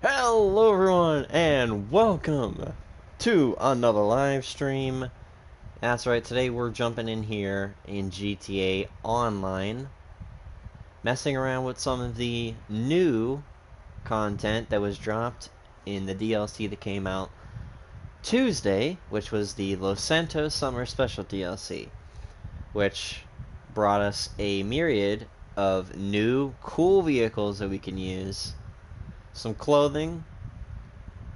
Hello everyone and welcome to another live stream. That's right, today we're jumping in here in GTA Online, messing around with some of the new content that was dropped in the DLC that came out Tuesday, which was the Los Santos Summer Special DLC, which brought us a myriad of new cool vehicles that we can use, some clothing,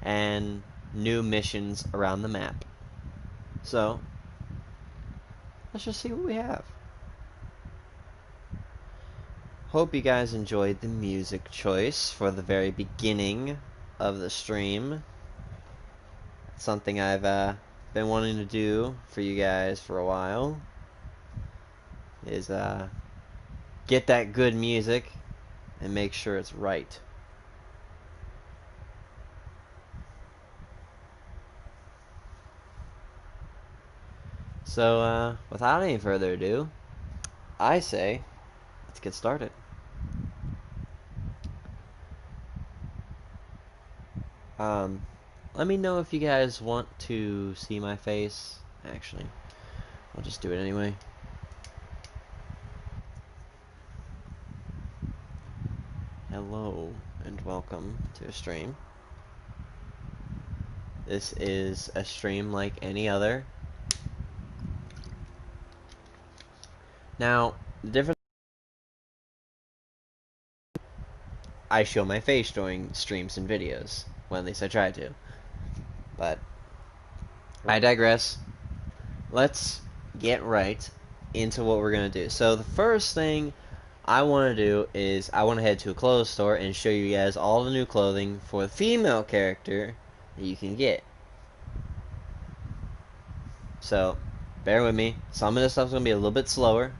and new missions around the map. So, let's just see what we have. Hope you guys enjoyed the music choice for the very beginning of the stream. It's something I've been wanting to do for you guys for a while, is get that good music and make sure it's right. So, without any further ado, I say, let's get started. Let me know if you guys want to see my face. Actually, I'll just do it anyway. Hello, and welcome to a stream. This is a stream like any other. Now, the difference, I show my face during streams and videos, well, at least I try to. But I digress. Let's get right into what we're going to do. So the first thing I want to do is I want to head to a clothes store and show you guys all the new clothing for the female character that you can get. So, bear with me. Some of this stuff's going to be a little bit slower.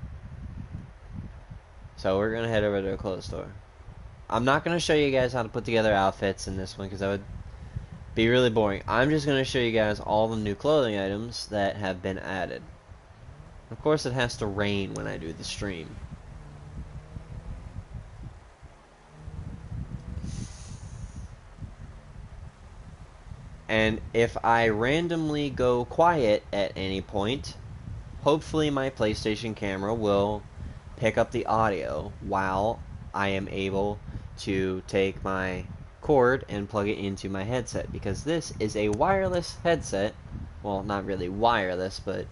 So we're going to head over to a clothes store. I'm not going to show you guys how to put together outfits in this one because that would be really boring. I'm just going to show you guys all the new clothing items that have been added. Of course, it has to rain when I do the stream. And if I randomly go quiet at any point, hopefully my PlayStation camera will pick up the audio while I am able to take my cord and plug it into my headset, because this is a wireless headset. Well, not really wireless, but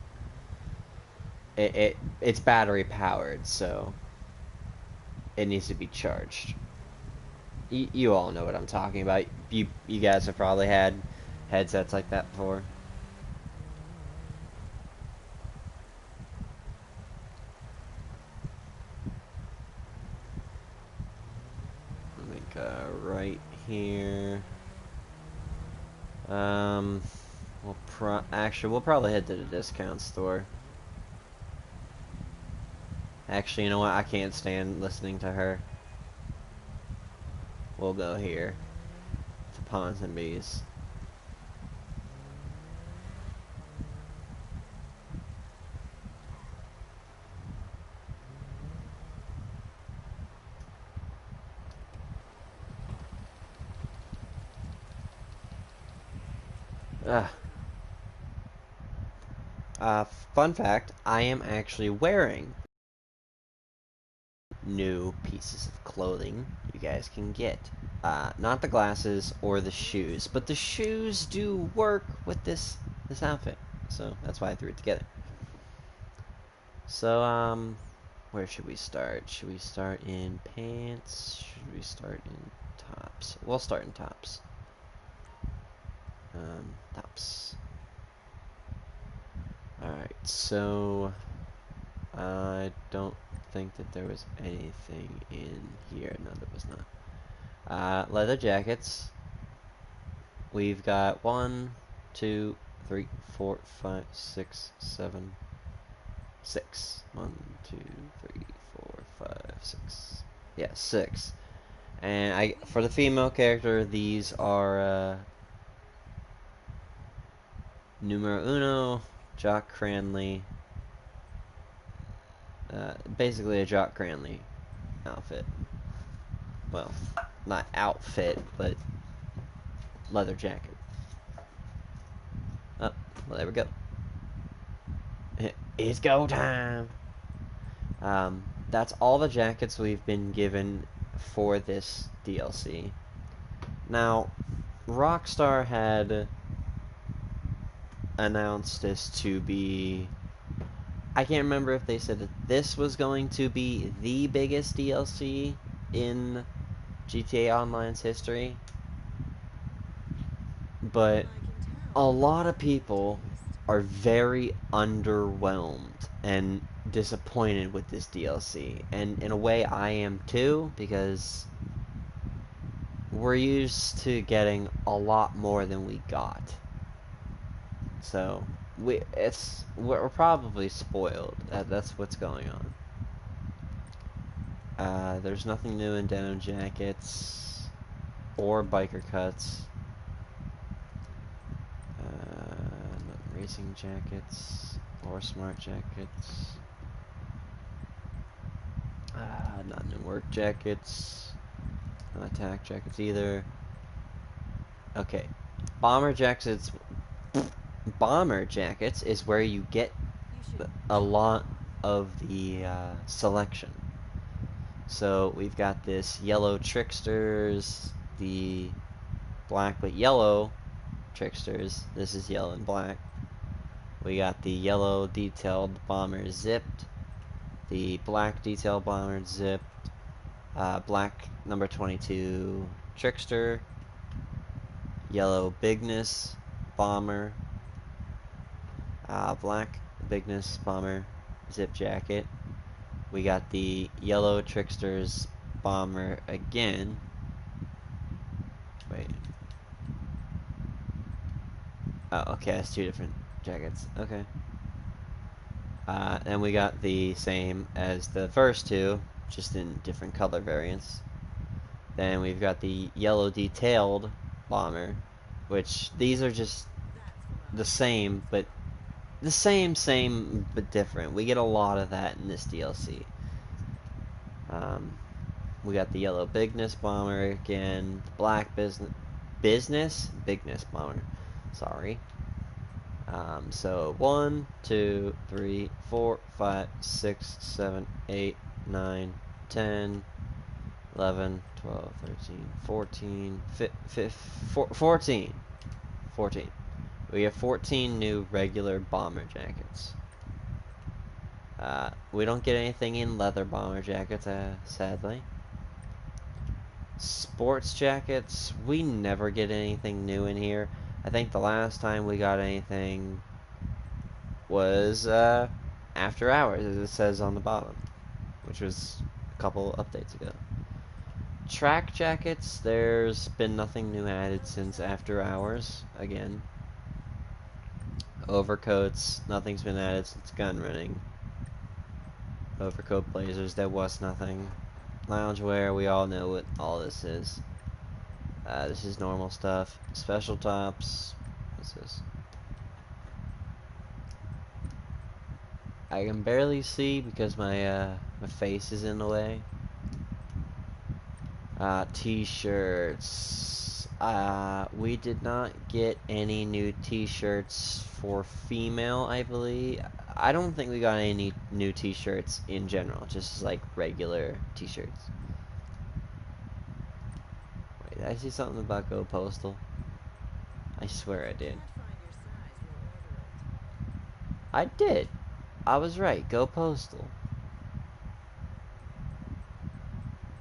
it's battery powered, so it needs to be charged. You all know what I'm talking about. You guys have probably had headsets like that before. I think right here. We'll probably head to the discount store. Actually, you know what? I can't stand listening to her. We'll go here to Ponds and Bees. Fun fact, I am actually wearing new pieces of clothing you guys can get. Not the glasses or the shoes, but the shoes do work with this outfit. So that's why I threw it together. So, where should we start? Should we start in pants? Should we start in tops? We'll start in tops. Tops. Alright, so I don't think that there was anything in here. No, there was not. Leather jackets. We've got 1, 2, 3, 4, 5, 6, 7, 6. 1, 2, 3, 4, 5, 6. Yeah, 6. And for the female character, these are numero uno, Jock Cranley. Basically a Jock Cranley outfit. Well, not outfit, but leather jacket. Oh, well, there we go. It's go time! That's all the jackets we've been given for this DLC. Now, Rockstar had announced this to be... I can't remember if they said that this was going to be the biggest DLC in GTA Online's history, but a lot of people are very underwhelmed and disappointed with this DLC, and in a way I am too, because we're used to getting a lot more than we got. So we're probably spoiled. That's what's going on. There's nothing new in denim jackets or biker cuts. Racing jackets or smart jackets. Not new work jackets. Not attack jackets either. Okay, bomber jackets. Bomber jackets is where you get a lot of the selection. So we've got this yellow tricksters, the black but yellow tricksters. This is yellow and black. We got the yellow detailed bomber zipped, the black detailed bomber zipped, black number 22 trickster, yellow bigness bomber, black bigness bomber zip jacket. We got the yellow tricksters bomber again. Wait. Oh, okay, that's 2 different jackets. Okay. And we got the same as the first 2, just in different color variants. Then we've got the yellow detailed bomber, which these are just the same, but same, but different. We get a lot of that in this DLC. We got the yellow bigness bomber again, the black bigness bomber. Sorry. So 1, 2, 3, 4, 5, 6, 7, 8, 9, 10, 11, 12, 13, 14, 14. 14. We have 14 new regular bomber jackets. We don't get anything in leather bomber jackets, sadly. Sports jackets, we never get anything new in here. I think the last time we got anything was after hours, as it says on the bottom, which was a couple updates ago. Track jackets, there's been nothing new added since after hours, again. Overcoats, nothing's been added since gun running. Overcoat blazers, there was nothing. Loungewear, we all know what all this is. This is normal stuff. Special tops, what's this? I can barely see because my face is in the way. T-shirts. We did not get any new t-shirts for female, I believe. I don't think we got any new t-shirts in general, just like regular t-shirts. Wait, did I see something about Go Postal? I swear I did. I did. I was right. Go Postal.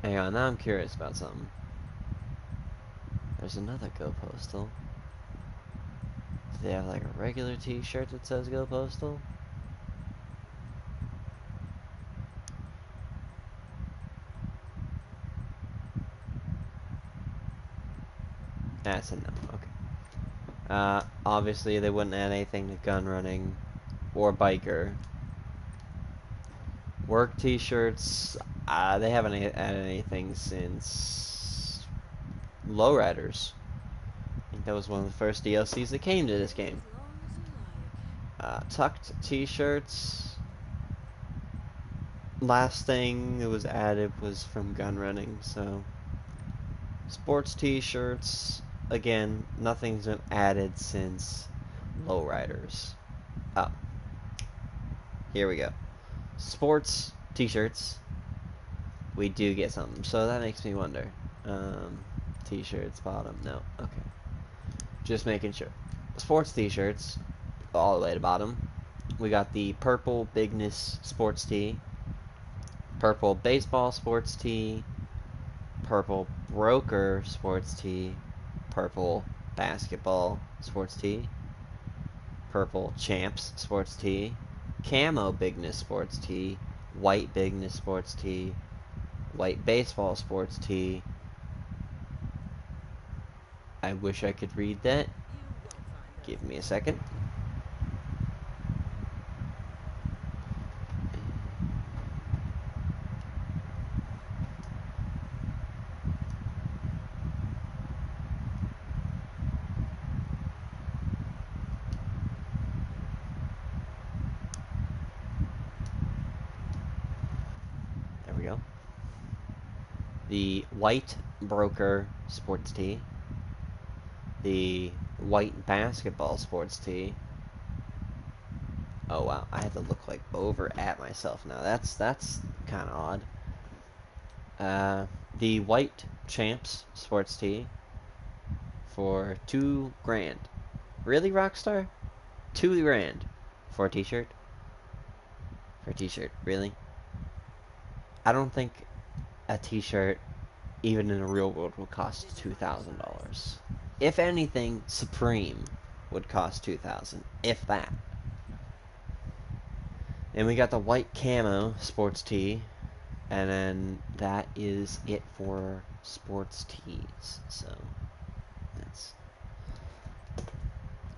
Hang on, now I'm curious about something. There's another Go Postal. Do they have like a regular t-shirt that says Go Postal? That's a no, okay. Obviously they wouldn't add anything to gun running or biker. Work t-shirts, they haven't added anything since Lowriders. I think that was one of the first DLCs that came to this game. Tucked t-shirts. Last thing that was added was from gun running, so sports t-shirts, again, nothing's been added since Lowriders. Oh, here we go. Sports t-shirts, we do get something, so that makes me wonder. T-shirts, bottom, no, okay. Just making sure. Sports t-shirts, all the way to bottom. We got the purple Bigness sports tee, purple baseball sports tee, purple broker sports tee, purple basketball sports tee, purple champs sports tee, camo Bigness sports tee, white Bigness sports tee, white baseball sports tee. I wish I could read that. Give me a second. There we go. The white broker sports tee, the white basketball sports tee. Oh wow, I have to look like over at myself now. That's kind of odd. The white champs sports tee for $2,000. Really, Rockstar? $2,000 for a t-shirt? For a t-shirt, really? I don't think a t-shirt, even in the real world, would cost $2,000. If anything, Supreme would cost $2,000, if that. And we got the white camo sports tee, and then that is it for sports tees. So that's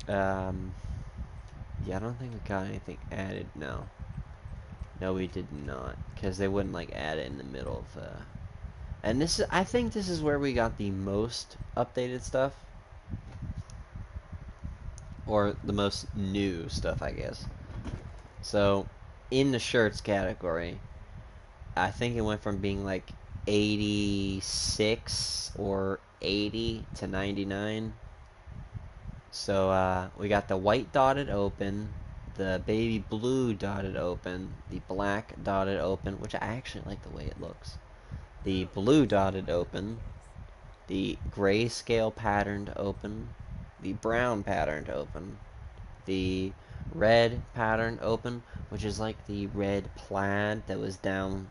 yeah, I don't think we got anything added. No, we did not, because they wouldn't like add it in the middle of and this is, I think this is where we got the most updated stuff, or the most new stuff, I guess. So in the shirts category, I think it went from being like 86 or 80 to 99. So we got the white dotted open, the baby blue dotted open, the black dotted open, which I actually like the way it looks, the blue dotted open, the grayscale patterned open, the brown patterned open, the red patterned open, which is like the red plaid that was down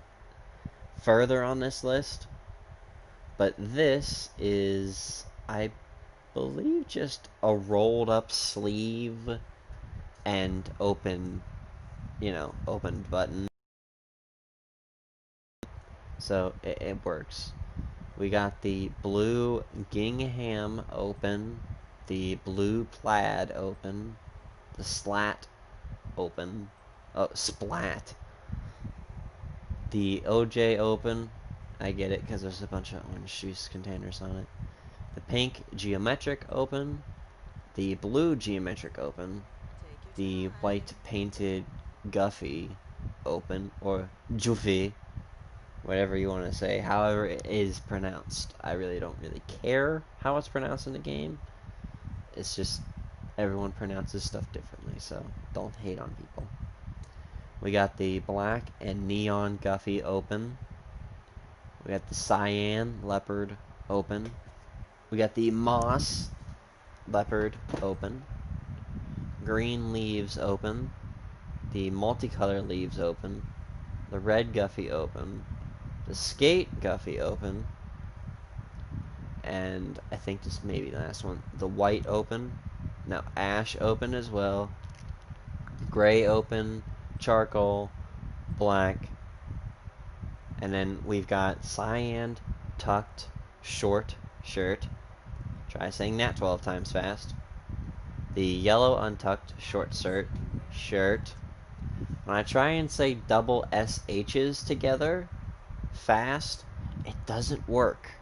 further on this list. But this is, I believe, just a rolled up sleeve and open, open button. So it works. We got the blue gingham open, the blue plaid open, the slat open, oh, splat, the OJ open. I get it because there's a bunch of orange juice containers on it. The pink geometric open, the blue geometric open, the white painted Guffy open, or Juffy, whatever you want to say, however it is pronounced. I really don't really care how it's pronounced in the game. It's just everyone pronounces stuff differently, so don't hate on people. We got the black and neon Guffy open. We got the cyan leopard open. We got the moss leopard open. Green leaves open. The multicolor leaves open. The red Guffy open. The skate Guffy open. And I think just maybe the last one. The white open. No, ash open as well. Gray open. Charcoal. Black. And then we've got cyan tucked short shirt. Try saying that 12 times fast. The yellow untucked short shirt. When I try and say double SH's together fast, it doesn't work.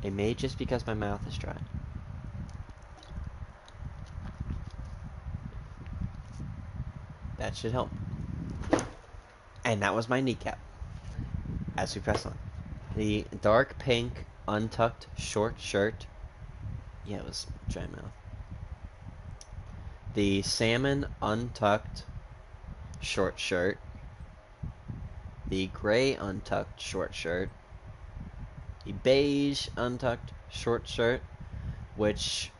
It may just because my mouth is dry. That should help. And that was my kneecap. As we press on. The dark pink untucked short shirt. Yeah, it was dry mouth. The salmon untucked short shirt. The gray untucked short shirt. The beige untucked short shirt, which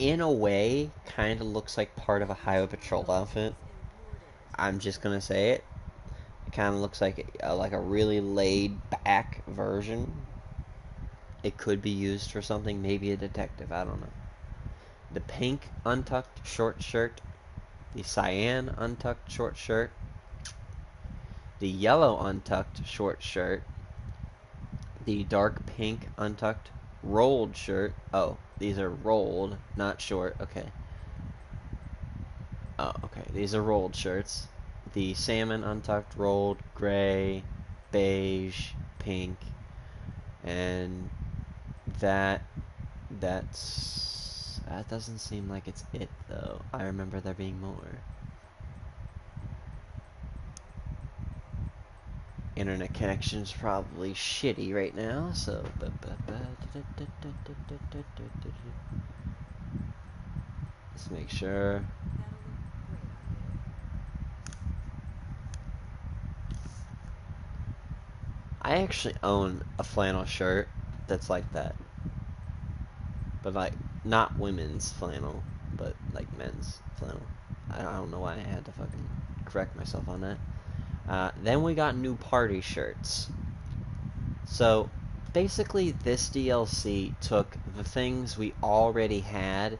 in a way kind of looks like part of a Highway Patrol outfit. I'm just gonna say it. It kind of looks like a really laid back version. It could be used for something, maybe a detective, I don't know. The pink untucked short shirt, the cyan untucked short shirt, the yellow untucked short shirt, the dark pink untucked rolled shirt. Oh, these are rolled, not short. Okay. Oh, okay. These are rolled shirts. The salmon untucked, rolled, gray, beige, pink, and that doesn't seem like it's it though. I remember there being more. Internet connection's probably shitty right now, so let's make sure. I actually own a flannel shirt that's like that. But like, not women's flannel, but like men's flannel. I don't know why I had to fucking correct myself on that. Then we got new party shirts. So, basically this DLC took the things we already had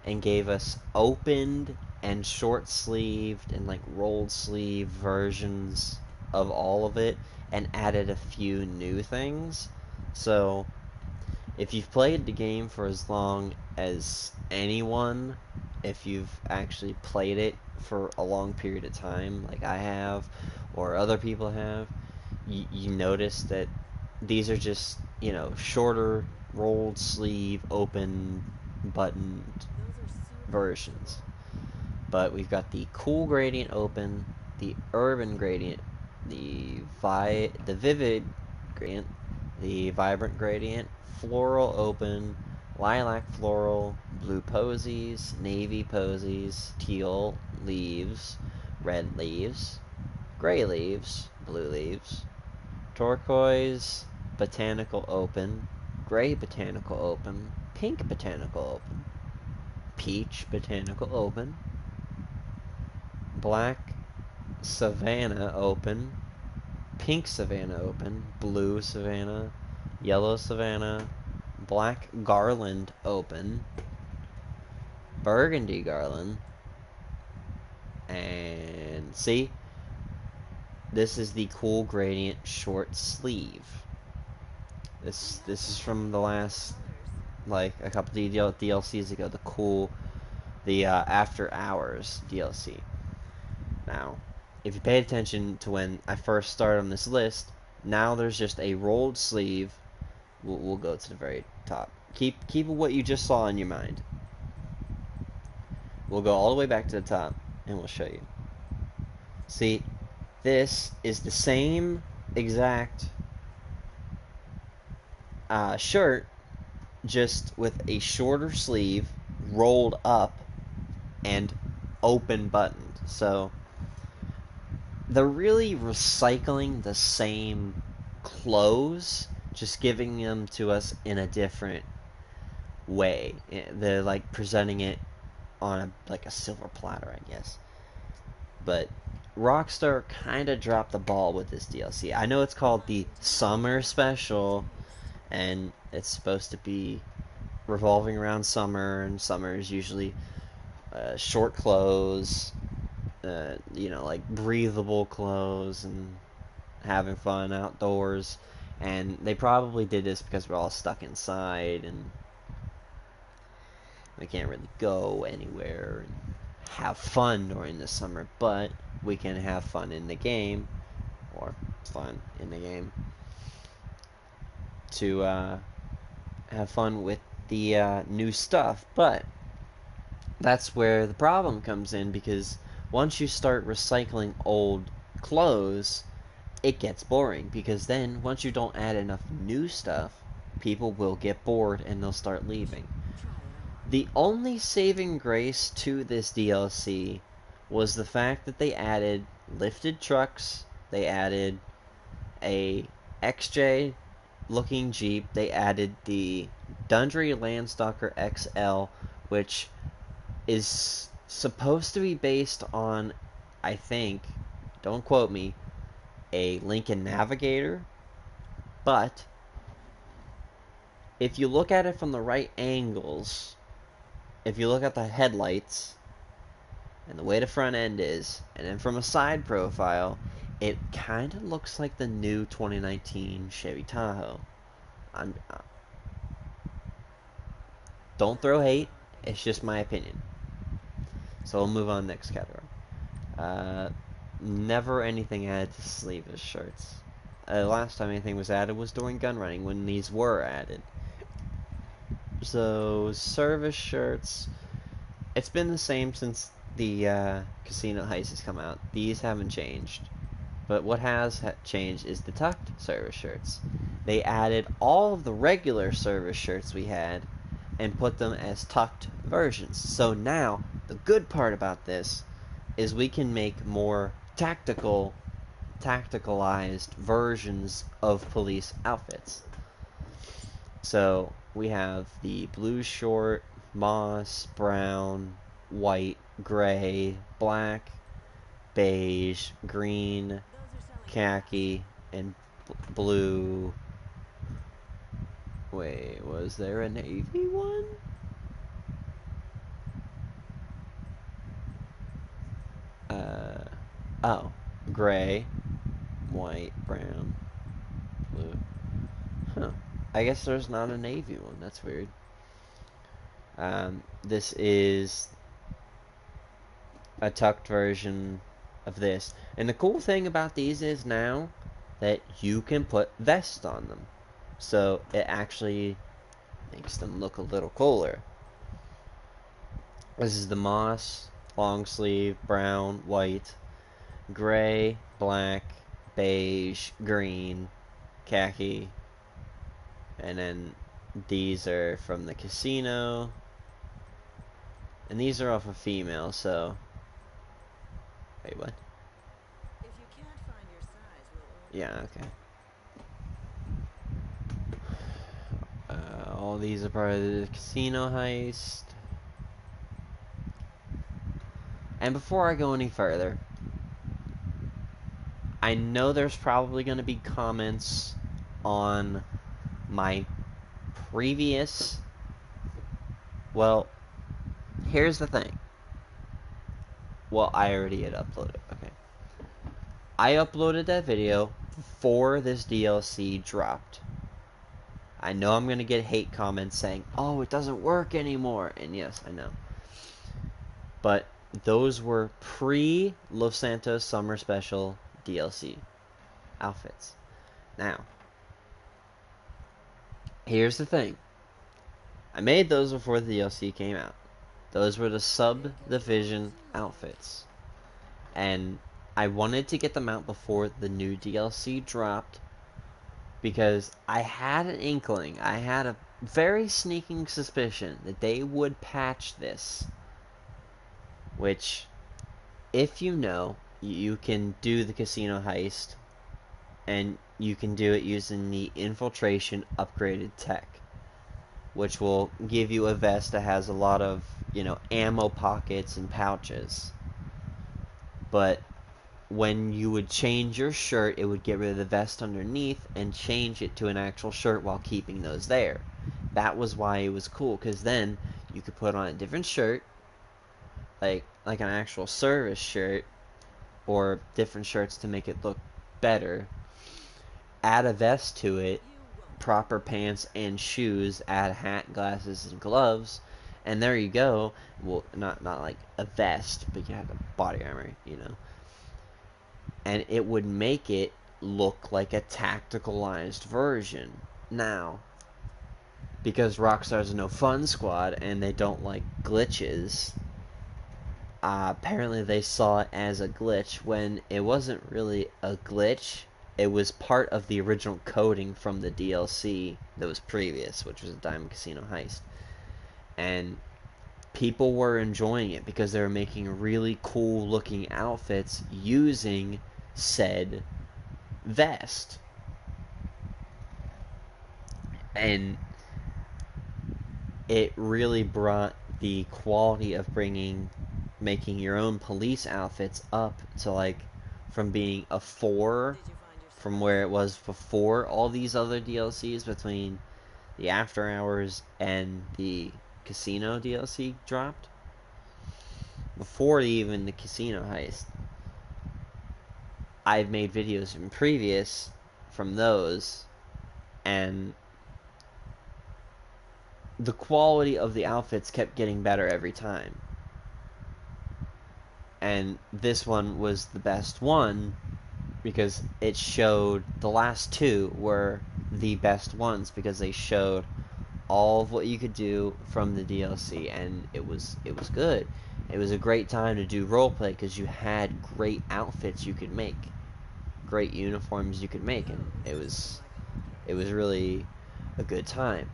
and gave us opened and short sleeved and like rolled sleeve versions of all of it and added a few new things. So, if you've played the game for as long as anyone, if you've actually played it for a long period of time, like I have, or other people have, you notice that these are just, shorter, rolled sleeve, open, buttoned versions. But we've got the cool gradient open, the urban gradient, the vivid gradient, the vibrant gradient, floral open, lilac floral, blue posies, navy posies, teal leaves, red leaves, gray leaves, blue leaves, turquoise botanical open, gray botanical open, pink botanical open, peach botanical open, black savannah open, pink Savannah open, blue Savannah, yellow Savannah, black Garland open, burgundy Garland, and see, this is the cool gradient short sleeve. This is from the last, like, a couple DLCs ago, the After Hours DLC. Now, if you pay attention to when I first started on this list, now there's just a rolled sleeve. We'll go to the very top. Keep what you just saw in your mind. We'll go all the way back to the top, and we'll show you. See, this is the same exact shirt, just with a shorter sleeve, rolled up, and open buttoned. So they're really recycling the same clothes, just giving them to us in a different way. They're like presenting it on like a silver platter, I guess. But Rockstar kind of dropped the ball with this DLC. I know it's called the Summer Special, and it's supposed to be revolving around summer, and summer is usually short clothes, you know, like breathable clothes, and having fun outdoors. And they probably did this because we're all stuck inside, and we can't really go anywhere and have fun during the summer, but we can have fun in the game, or fun in the game, to have fun with the new stuff. But that's where the problem comes in, because once you start recycling old clothes, it gets boring, because then once you don't add enough new stuff, people will get bored and they'll start leaving. The only saving grace to this DLC was the fact that they added lifted trucks, they added a XJ looking Jeep, they added the Dundry Landstalker XL, which is supposed to be based on, I think, don't quote me, a Lincoln Navigator, but if you look at it from the right angles, if you look at the headlights and the way the front end is, and then from a side profile, it kind of looks like the new 2019 Chevy Tahoe. Don't throw hate, it's just my opinion. So we'll move on next category. Never anything added to sleeveless shirts. Last time anything was added was during gun running, when these were added. So, service shirts, it's been the same since the Casino Heist has come out. These haven't changed. But what has changed is the tucked service shirts. They added all of the regular service shirts we had and put them as tucked versions. So now, the good part about this is we can make more tacticalized versions of police outfits. So we have the blue short, moss, brown, white, gray, black, beige, green, khaki, and blue. Wait, was there a navy one? Oh, gray, white, brown, blue. Huh. I guess there's not a navy one. That's weird. This is a tucked version of this. And the cool thing about these is now that you can put vests on them. So it actually makes them look a little cooler. This is the moss, long sleeve, brown, white, gray, black, beige, green, khaki, and then these are from the casino, and these are off a female, so wait, what? If you can't find your size, we'll Yeah, okay. All these are part of the casino heist. And before I go any further, I know there's probably going to be comments on my previous. Well, here's the thing. Well, I already had uploaded. Okay. I uploaded that video before this DLC dropped. I know I'm going to get hate comments saying, oh, it doesn't work anymore. And yes, I know. But those were pre-Los Santos Summer Special DLC outfits. Now, here's the thing. I made those before the DLC came out. Those were the subdivision outfits. And I wanted to get them out before the new DLC dropped because I had an inkling, I had a very sneaking suspicion that they would patch this. Which, if you know, you can do the casino heist and you can do it using the infiltration upgraded tech, which will give you a vest that has a lot of, ammo pockets and pouches. But when you would change your shirt, it would get rid of the vest underneath and change it to an actual shirt while keeping those there. That was why it was cool, because then you could put on a different shirt, like an actual service shirt, or different shirts to make it look better. Add a vest to it, proper pants and shoes, add a hat, glasses, and gloves, and there you go. Well, not like a vest, but you have a body armor. And it would make it look like a tacticalized version. Now, because Rockstar's a no fun squad and they don't like glitches, apparently they saw it as a glitch when it wasn't really a glitch. It was part of the original coding from the DLC that was previous, which was a Diamond Casino Heist. And people were enjoying it because they were making really cool looking outfits using said vest. And it really brought the quality of making your own police outfits up to, like, from being a 4 from where it was before all these other DLCs, between the After Hours and the Casino DLC dropped, before even the Casino Heist. I've made videos in previous from those, and the quality of the outfits kept getting better every time. And this one was the best one because it showed, the last two were the best ones because they showed all of what you could do from the DLC, and it was good. It was a great time to do roleplay because you had great outfits you could make, great uniforms you could make, and it was really a good time.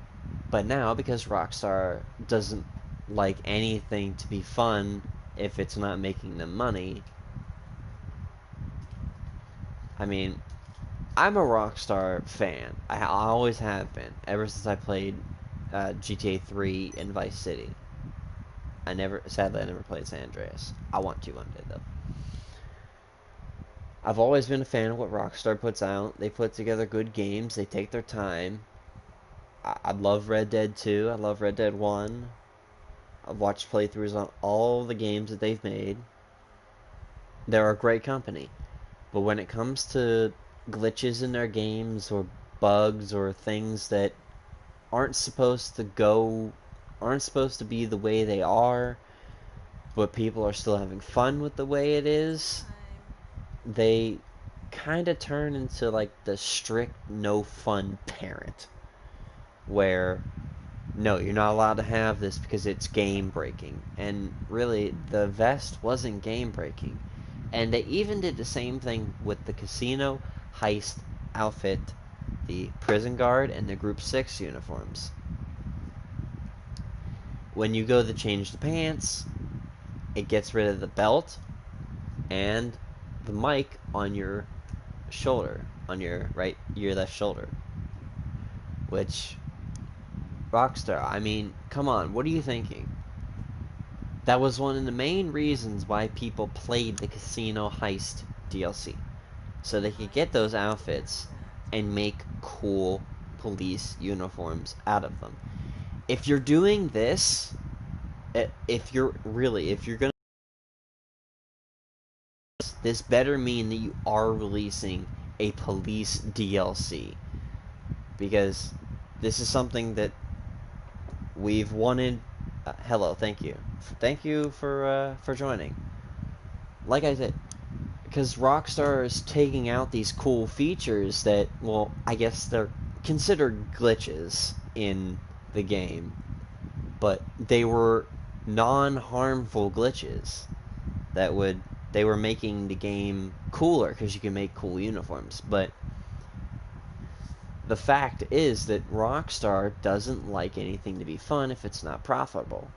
But now, because Rockstar doesn't like anything to be fun if it's not making them money, I mean, I'm a Rockstar fan. I always have been, ever since I played GTA 3 and Vice City. Sadly, I never played San Andreas. I want to one day, though. I've always been a fan of what Rockstar puts out. They put together good games. They take their time. I love Red Dead 2. I love Red Dead 1. I've watched playthroughs on all the games that they've made. They're a great company. But when it comes to glitches in their games, or bugs, or things that aren't supposed to be the way they are, but people are still having fun with the way it is, they kind of turn into like the strict no fun parent, where no, you're not allowed to have this because it's game breaking. And really, the vest wasn't game breaking. And they even did the same thing with the casino heist outfit, the prison guard, and the group 6 uniforms. When you go to change the pants, it gets rid of the belt and the mic on your shoulder, on your left shoulder. Which, Rockstar, I mean, come on, what are you thinking? That was one of the main reasons why people played the Casino Heist DLC. so they could get those outfits and make cool police uniforms out of them. If you're doing this, if you're gonna, this better mean that you are releasing a police DLC, because this is something that we've wanted. Hello, thank you for joining. Like I said, because Rockstar is taking out these cool features that, well, I guess they're considered glitches in the game, but they were non-harmful glitches that would, they were making the game cooler because you can make cool uniforms. But the fact is that Rockstar doesn't like anything to be fun if it's not profitable.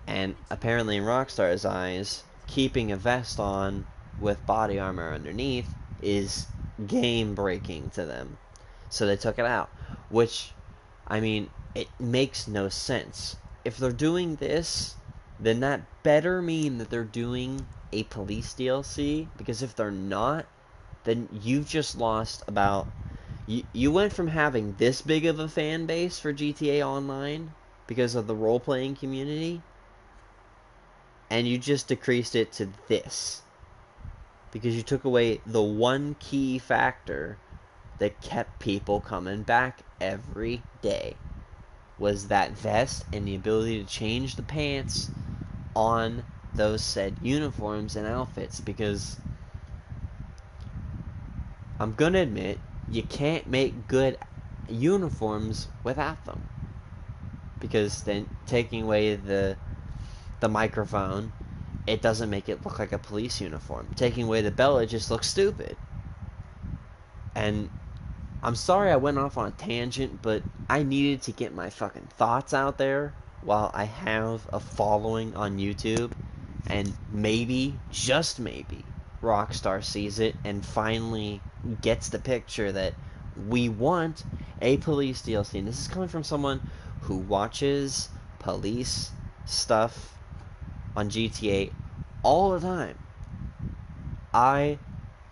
And apparently in Rockstar's eyes, keeping a vest on with body armor underneath is game breaking to them. So they took it out. Which, I mean, it makes no sense. If they're doing this, then that better mean that they're doing a police DLC. Because if they're not, then you've just lost about... You went from having this big of a fan base for GTA Online because of the role-playing community, and you just decreased it to this because you took away the one key factor that kept people coming back every day, was that vest and the ability to change the pants on those said uniforms and outfits. Because I'm gonna admit, you can't make good uniforms without them, because then taking away the microphone, it doesn't make it look like a police uniform. Taking away the belt, it just looks stupid. And I'm sorry I went off on a tangent, but I needed to get my fucking thoughts out there while I have a following on YouTube. And maybe, just maybe, Rockstar sees it and finally gets the picture that we want a police DLC. And this is coming from someone who watches police stuff on GTA all the time. I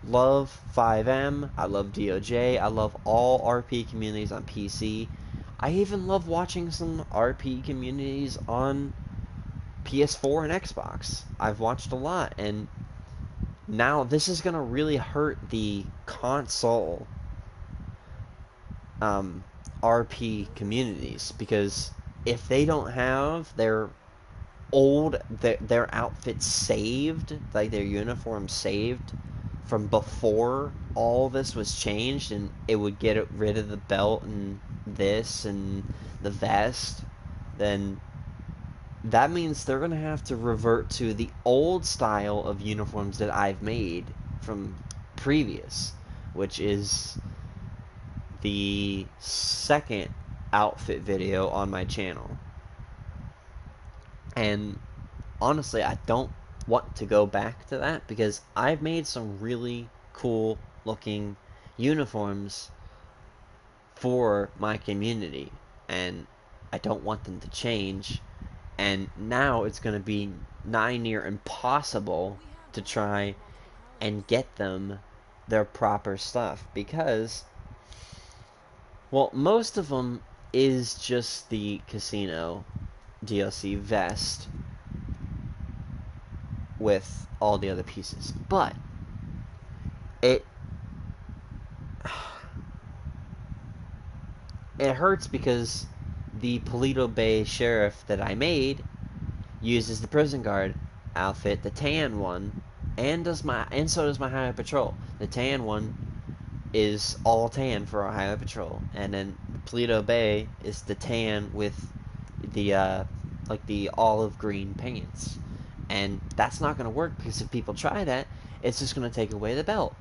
love 5M, I love DOJ, I love all RP communities on PC. I even love watching some RP communities on PS4 and Xbox. I've watched a lot, and now this is going to really hurt the console RP communities, because if they don't have their outfits saved, like their uniforms saved from before all this was changed, and it would get rid of the belt and this and the vest, then that means they're going to have to revert to the old style of uniforms that I've made from previous, which is the second outfit video on my channel. And honestly, I don't want to go back to that, because I've made some really cool looking uniforms for my community, and I don't want them to change. And now it's going to be nigh near impossible to try and get them their proper stuff, because, well, most of them is just the casino DLC vest with all the other pieces. But it it hurts because the Paleto Bay sheriff that I made uses the prison guard outfit, the tan one, and so does my highway patrol. The tan one is all tan for our highway patrol, and then Paleto Bay is the tan with the like the olive green pants. And that's not going to work, because if people try that, it's just going to take away the belt,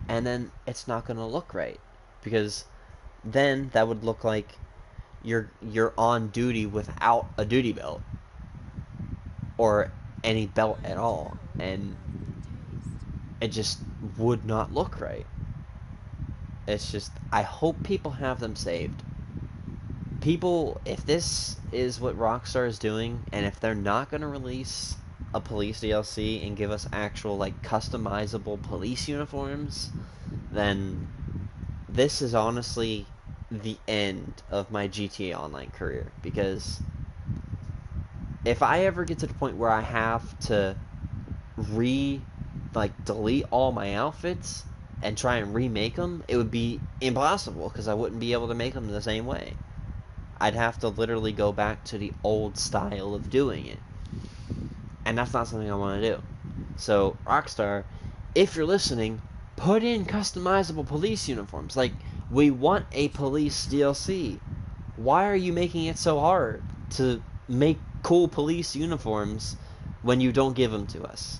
and then it's not going to look right, because then that would look like you're on duty without a duty belt or any belt at all, and it just would not look right. It's just, I hope people have them saved. People, if this is what Rockstar is doing, and if they're not going to release a police DLC and give us actual, like, customizable police uniforms, then this is honestly the end of my GTA Online career. Because if I ever get to the point where I have to delete all my outfits and try and remake them, it would be impossible because I wouldn't be able to make them the same way. I'd have to literally go back to the old style of doing it. And that's not something I want to do. So, Rockstar, if you're listening, put in customizable police uniforms. Like, we want a police DLC. Why are you making it so hard to make cool police uniforms when you don't give them to us?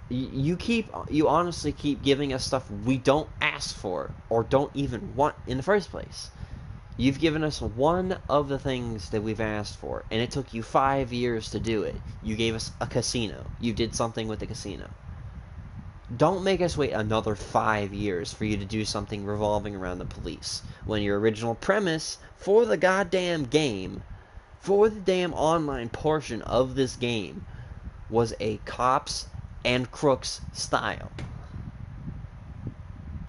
You honestly keep giving us stuff we don't ask for or don't even want in the first place. You've given us one of the things that we've asked for, and it took you 5 years to do it. You gave us a casino. You did something with the casino. Don't make us wait another 5 years for you to do something revolving around the police, when your original premise for the goddamn game, for the damn online portion of this game, was a cops and crooks style.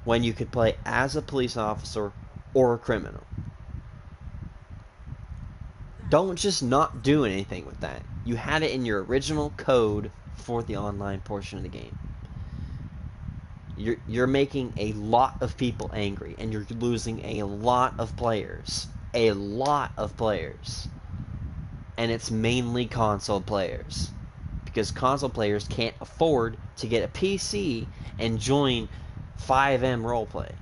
When you could play as a police officer or a criminal. Don't just not do anything with that. You had it in your original code for the online portion of the game. You're making a lot of people angry, and you're losing a lot of players. A lot of players. And it's mainly console players. Because console players can't afford to get a PC and join 5M roleplay.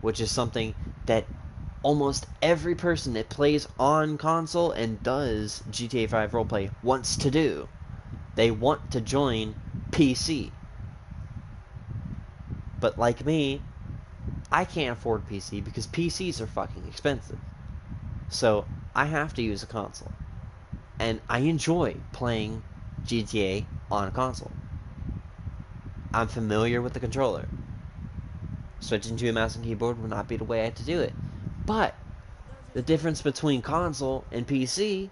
Which is something that almost every person that plays on console and does GTA 5 roleplay wants to do. They want to join PC. But like me, I can't afford PC because PCs are fucking expensive. So I have to use a console. And I enjoy playing GTA on a console. I'm familiar with the controller. Switching to a mouse and keyboard would not be the way I had to do it. But the difference between console and PC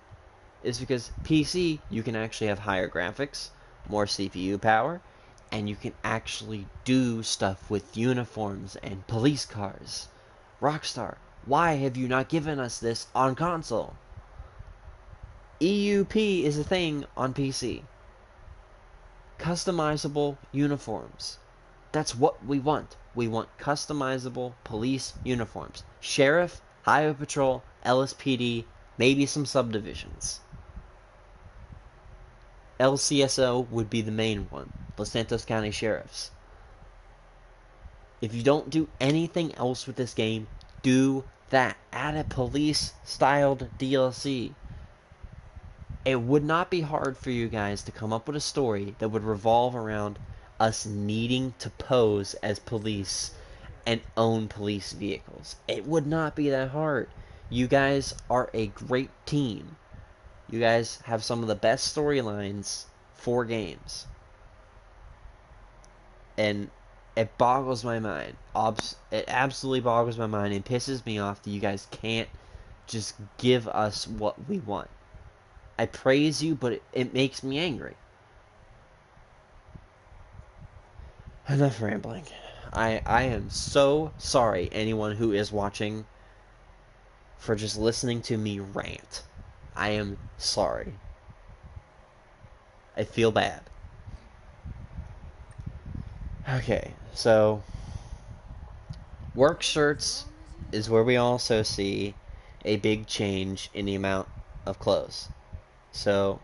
is because PC, you can actually have higher graphics, more CPU power, and you can actually do stuff with uniforms and police cars. Rockstar, why have you not given us this on console? EUP is a thing on PC. Customizable uniforms. That's what we want. We want customizable police uniforms. Sheriff, Highway Patrol, LSPD, maybe some subdivisions. LCSO would be the main one. Los Santos County Sheriffs. If you don't do anything else with this game, do that. Add a police-styled DLC. It would not be hard for you guys to come up with a story that would revolve around us needing to pose as police and own police vehicles. It would not be that hard. You guys are a great team. You guys have some of the best storylines for games. And it boggles my mind. It absolutely boggles my mind and pisses me off that you guys can't just give us what we want. I praise you, but it makes me angry. Enough rambling. I am so sorry, anyone who is watching, for just listening to me rant. I am sorry. I feel bad. Okay, so work shirts is where we also see a big change in the amount of clothes. So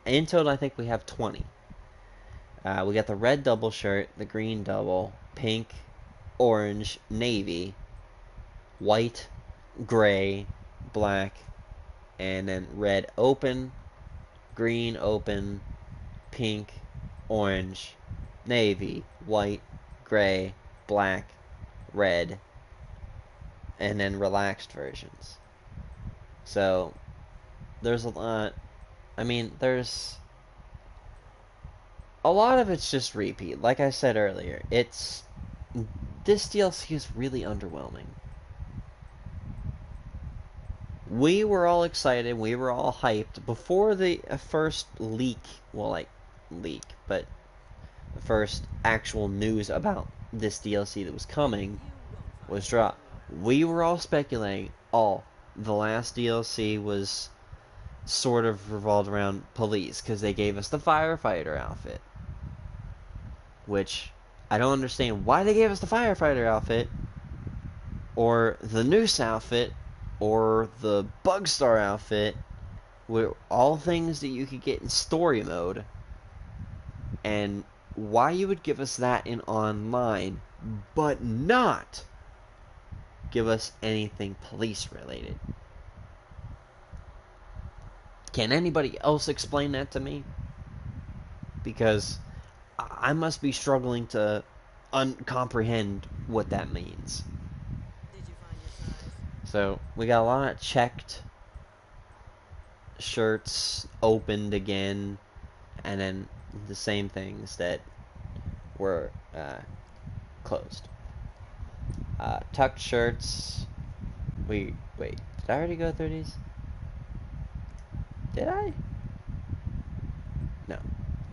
in total, I think we have 20. We got the red double shirt, the green double, pink, orange, navy, white, gray, black, and then red open, green open, pink, orange, navy, white, gray, black, red, and then relaxed versions. So there's a lot. I mean, there's a lot of it's just repeat. Like I said earlier, this DLC is really underwhelming. we were all excited, we were all hyped before the first leak, well, like, leak, but the first actual news about this DLC that was coming You won't find was your dropped. true home. We were all speculating, oh, the last DLC was sort of revolved around police, because they gave us the firefighter outfit. Which, I don't understand why they gave us the firefighter outfit, or the noose outfit, or the Bugstar outfit, were all things that you could get in story mode, and why you would give us that in online, but not give us anything police related. Can anybody else explain that to me? Because I must be struggling to comprehend what that means. Did you find your size? So we got a lot of checked shirts opened again, and then the same things that were closed. Tucked shirts. Wait. Did I already go through these? Did I? No.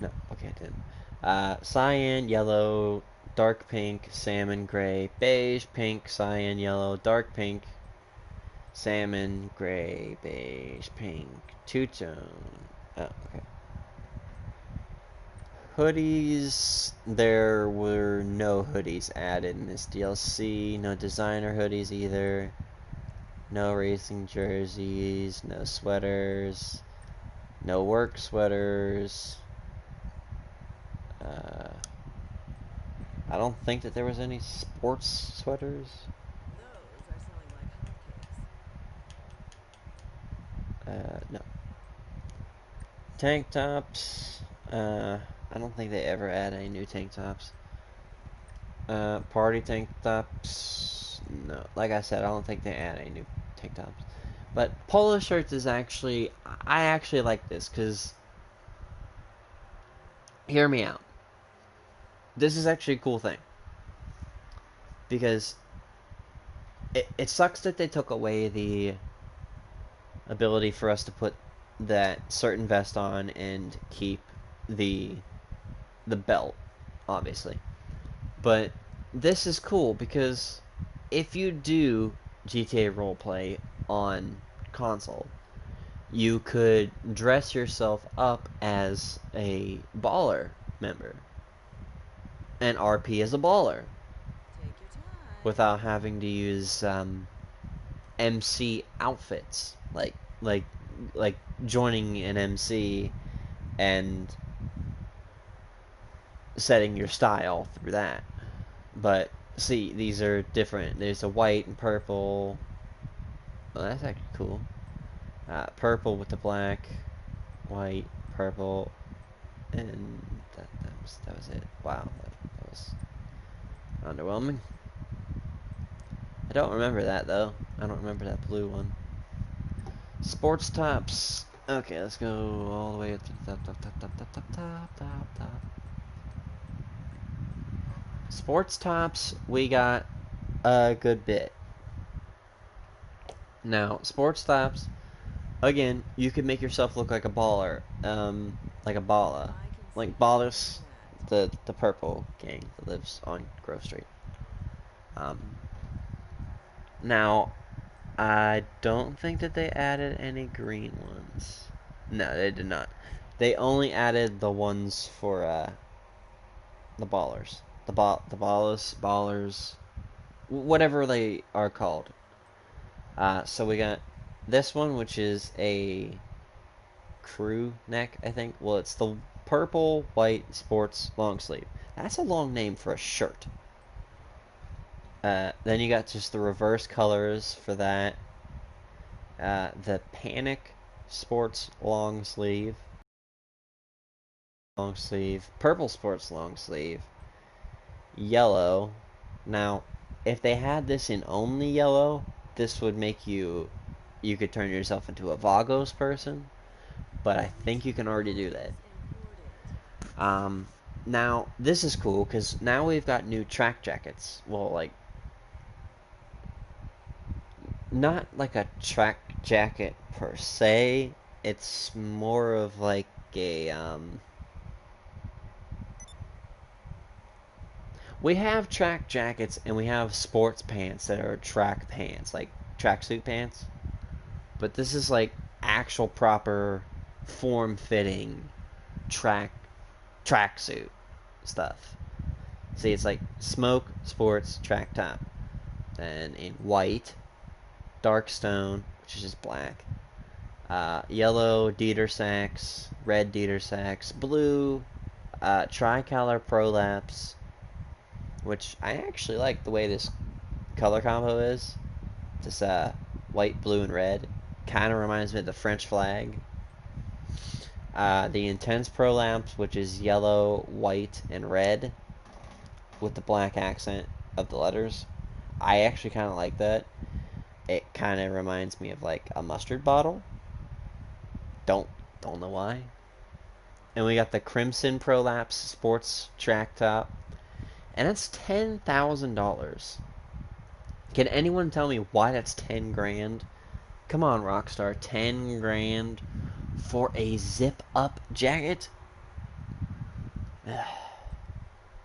No. Okay, I didn't. Cyan, yellow, dark pink, salmon, gray, beige, pink, cyan, yellow, dark pink, salmon, gray, beige, pink, two-tone. Oh, okay. Hoodies, there were no hoodies added in this DLC. No designer hoodies either. No racing jerseys. No sweaters. No work sweaters. Uh, I don't think that there was any sports sweaters. Those are selling like hotcakes. No. Tank tops. I don't think they ever add any new tank tops. Party tank tops. No, like I said, I don't think they add any new tank tops. But polo shirts is actually, I actually like this because, hear me out. This is actually a cool thing because it sucks that they took away the ability for us to put that certain vest on and keep the belt, obviously. But this is cool because if you do GTA roleplay on console, you could dress yourself up as a baller member and RP as a baller Take your time. without having to use MC outfits like like joining an MC and setting your style through that. But see, these are different. There's a white and purple. Oh, that's actually cool. Purple with the black, white, purple, and that was it. Wow, that was underwhelming. I don't remember that though. I don't remember that blue one. Sports tops. Okay, let's go all the way up to the top. Sports tops, we got a good bit. Now, sports tops, again, you could make yourself look like a baller, like a balla, I can like see through Ballers, that. the purple gang that lives on Grove Street. Um, Now, I don't think that they added any green ones. No, they did not. They only added the ones for the ballers, the ballers, whatever they are called. So we got this one, which is a crew neck, I think. Well, it's the purple white sports long sleeve. That's a long name for a shirt. Then you got just the reverse colors for that. The Panic Sports long sleeve, purple sports long sleeve, yellow. Now, if they had this in only yellow, this would make you could turn yourself into a Vagos person, but I think you can already do that. Is important. Now this is cool because now we've got new track jackets. Well, like not like a track jacket per se. It's more of like a we have track jackets and we have sports pants that are track pants, like tracksuit pants. But this is like actual proper form-fitting track tracksuit stuff. See, it's like smoke sports track top, then in white, dark stone, which is just black, yellow Dieter sacks, red Dieter sacks, blue tricolor prolapse, which I actually like the way this color combo is. Just white, blue, and red. Kind of reminds me of the French flag. The intense prolapse, which is yellow, white, and red, with the black accent of the letters. I actually kind of like that. It kind of reminds me of like a mustard bottle. Don't know why. And we got the Crimson Prolapse Sports Track Top, and it's $10,000. Can anyone tell me why that's 10 grand? Come on, Rockstar, 10 grand for a zip-up jacket?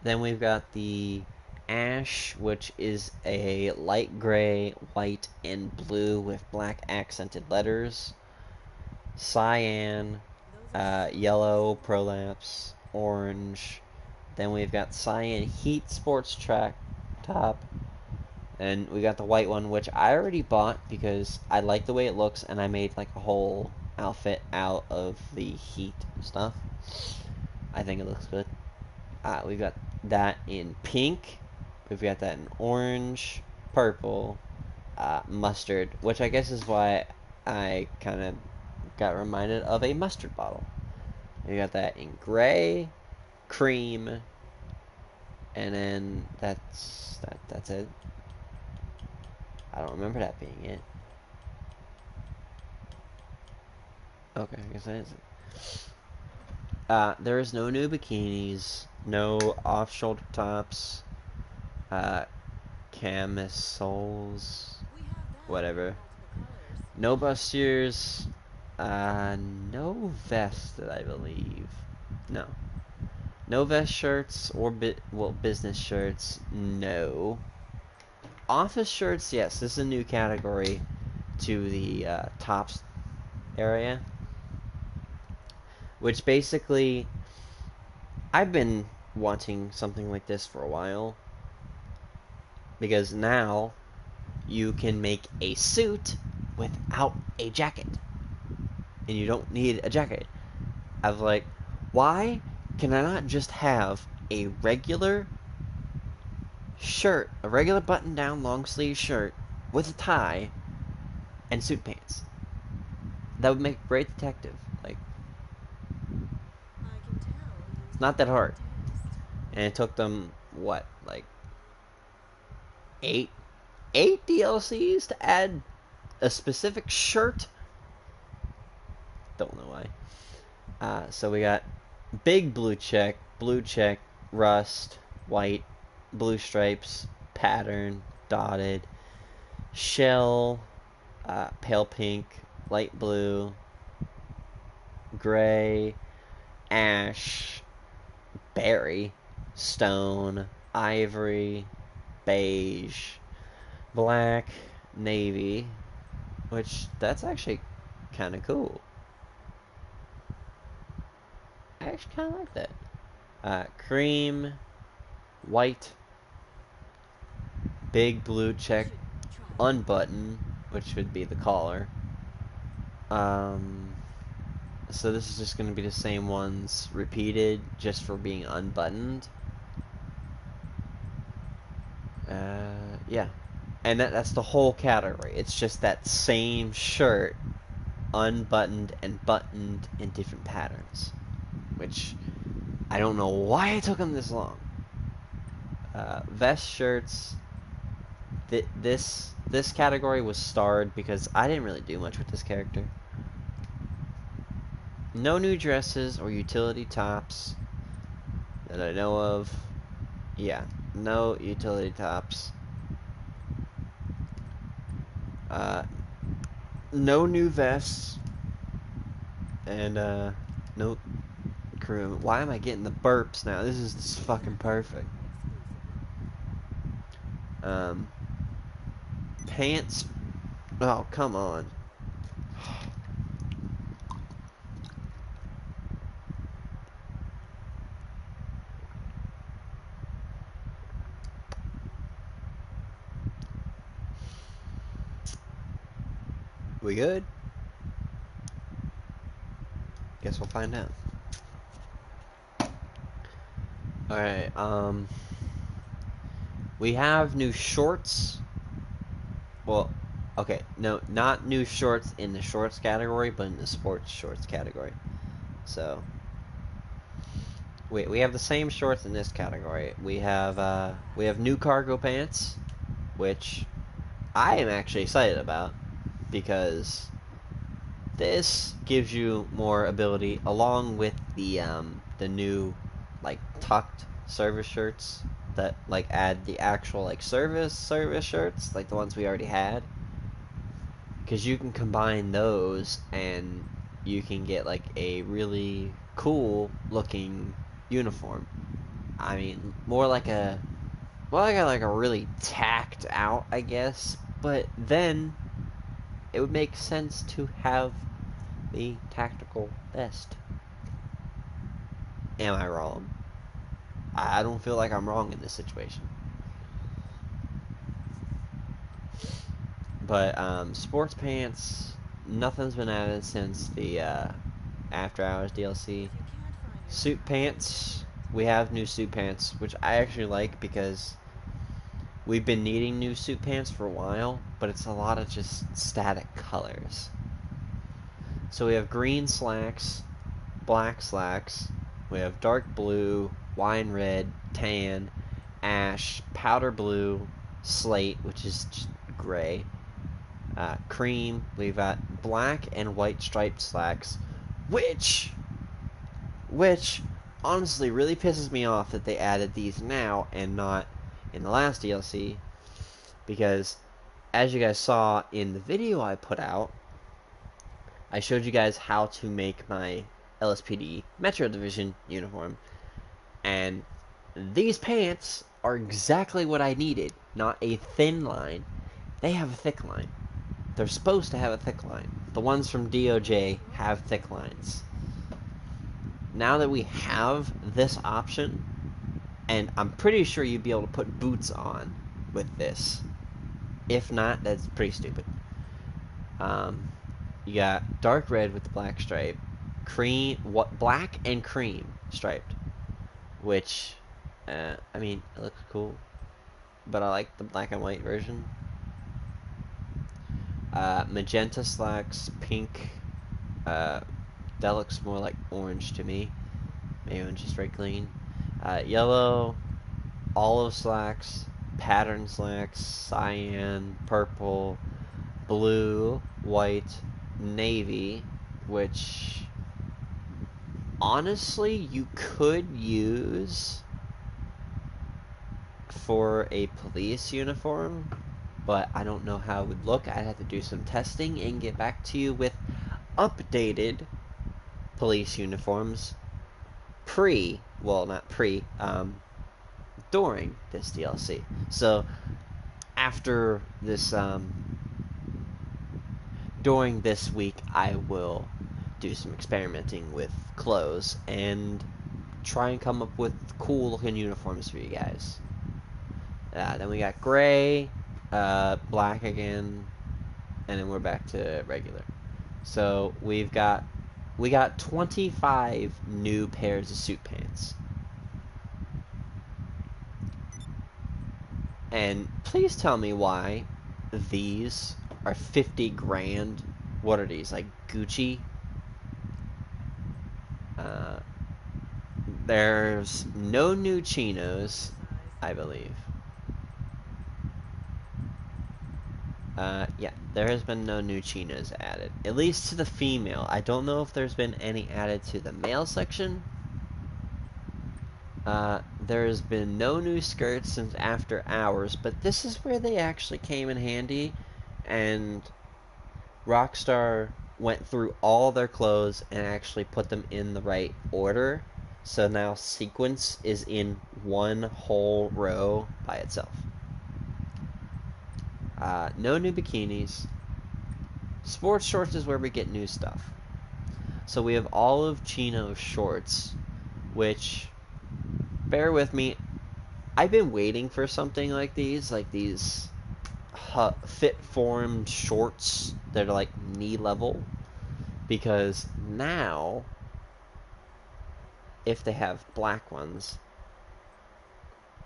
Then we've got the Ash, which is a light gray, white, and blue with black accented letters. Cyan, yellow prolapse, orange. Then we've got Cyan Heat Sports Track top. And we got the white one, which I already bought because I like the way it looks, and I made like a whole outfit out of the Heat stuff. I think it looks good. We've got that in pink. We've got that in orange, purple, mustard, which I guess is why I kind of got reminded of a mustard bottle. We got that in gray, cream, and then that's it. I don't remember that being it. Okay, I guess that is it. There is no new bikinis, no off-shoulder tops, camisoles, whatever. No bustiers, no vested, I believe. No. No vest shirts or business shirts, no. Office shirts, yes, this is a new category to the tops area. Which basically, I've been wanting something like this for a while. Because now, you can make a suit without a jacket. And you don't need a jacket. I was like, why can I not just have a regular shirt, a regular button-down long-sleeve shirt with a tie and suit pants? That would make a great detective. Like, it's not that hard. And it took them, what, like, eight DLCs to add a specific shirt? Don't know why. So we got big blue check, rust, white, blue stripes, pattern, dotted, shell, pale pink, light blue, gray, ash, berry, stone, ivory, beige, black, navy, which that's actually kind of cool. I actually kind of like that. Cream, white, big blue check, unbutton, which would be the collar. So this is just going to be the same ones repeated, just for being unbuttoned. Yeah. And that's the whole category. It's just that same shirt, unbuttoned and buttoned in different patterns. Which, I don't know why it took them this long. Vest shirts. This category was starred because I didn't really do much with this character. No new dresses or utility tops that I know of. Yeah, no utility tops. no new vests, and no crew. Why am I getting the burps now? This is fucking perfect. Um, pants. Oh, come on. We good? Guess we'll find out. Alright, we have new shorts. Well, okay, no, not new shorts in the shorts category, but in the sports shorts category. So, we have the same shorts in this category. We have new cargo pants, which I am actually excited about because this gives you more ability along with the new like tucked service shirts that like add the actual like service shirts like the ones we already had, because you can combine those and you can get like a really cool looking uniform. I mean, more like a really tacked out, I guess, but then it would make sense to have the tactical vest. Am I wrong? I don't feel like I'm wrong in this situation. But sports pants, nothing's been added since the After Hours DLC. If you can't find your Suit size, we'll pants, order it. we have new suit pants, which I actually like because we've been needing new suit pants for a while, but it's a lot of just static colors. So we have green slacks, black slacks, we have dark blue, wine red, tan, ash, powder blue, slate, which is just gray, cream. We've got black and white striped slacks, which which honestly really pisses me off that they added these now and not in the last DLC, because as you guys saw in the video I put out, I showed you guys how to make my LSPD Metro Division uniform, and these pants are exactly what I needed. Not a thin line. They have a thick line. They're supposed to have a thick line. The ones from DOJ have thick lines. Now that we have this option, and I'm pretty sure you'd be able to put boots on with this. If not, that's pretty stupid. You got dark red with the black stripe, black and cream striped, which, I mean, it looks cool, but I like the black and white version. Magenta slacks, pink. That looks more like orange to me. Maybe I'm just very clean. Yellow, olive slacks, pattern slacks, cyan, purple, blue, white, navy, which honestly you could use for a police uniform, but I don't know how it would look. I'd have to do some testing and get back to you with updated police uniforms well, not during this DLC. So after this, during this week, I will do some experimenting with clothes and try and come up with cool looking uniforms for you guys. Then we got gray, black again, and then we're back to regular. So we got 25 new pairs of suit pants. And please tell me why these are 50 grand. What are these, like Gucci? Uh, there's no new chinos, I believe. Yeah, there has been no new chinos added. At least to the female. I don't know if there's been any added to the male section. There has been no new skirts since After Hours, but this is where they actually came in handy, and Rockstar went through all their clothes and actually put them in the right order. So now sequence is in one whole row by itself. No new bikinis. Sports shorts is where we get new stuff. So we have olive chino shorts, which, bear with me, I've been waiting for something like these fit formed shorts that are like knee level, because now, if they have black ones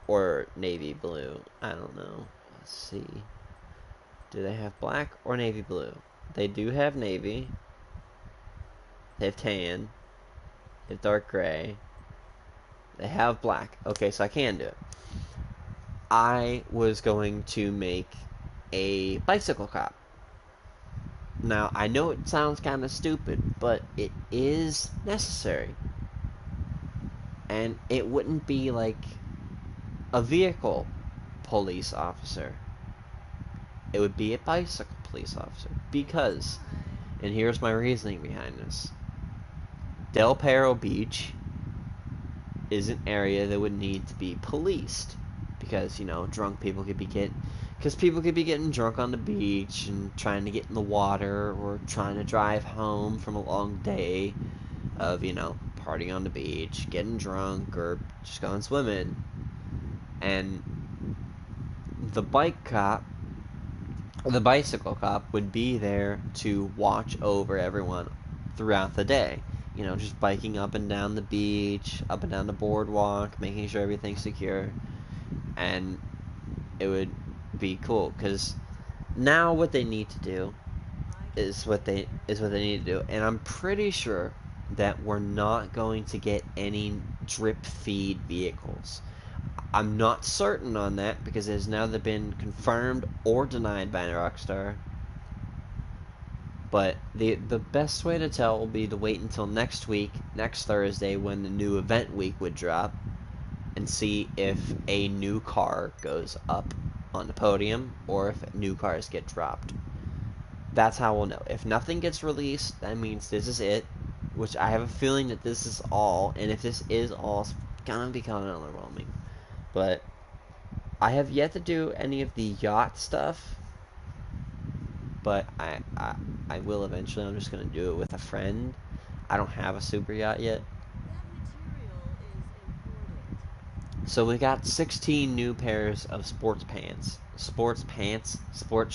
or navy blue, I don't know. Let's see. Do they have black or navy blue? They do have navy. They have tan. They have dark gray. They have black. Okay, so I can do it. I was going to make a bicycle cop. Now, I know it sounds kind of stupid, but it is necessary. And it wouldn't be like a vehicle police officer. It would be a bicycle police officer. Because, Fine. and here's my reasoning behind this, Del Perro Beach is an area that would need to be policed. Because, you know, drunk people could be getting... Because people could be getting drunk on the beach and trying to get in the water, or trying to drive home from a long day of, you know, partying on the beach, getting drunk, or just going swimming. And the bicycle cop would be there to watch over everyone throughout the day. You know, just biking up and down the beach, up and down the boardwalk, making sure everything's secure. And it would be cool, because now what they need to do I can is help what you they there. is what they need to do. And I'm pretty sure that we're not going to get any drip feed vehicles. I'm not certain on that, because it has neither been confirmed or denied by Rockstar. But the best way to tell will be to wait until next week, next Thursday, when the new event week would drop, and see if a new car goes up on the podium or if new cars get dropped. That's how we'll know. If nothing gets released, that means this is it, which I have a feeling that this is all, and if this is all, it's gonna be kind of underwhelming. But I have yet to do any of the yacht stuff, but I will eventually. I'm just gonna do it with a friend. I don't have a super yacht yet. That material is important. So we got 16 new pairs of sports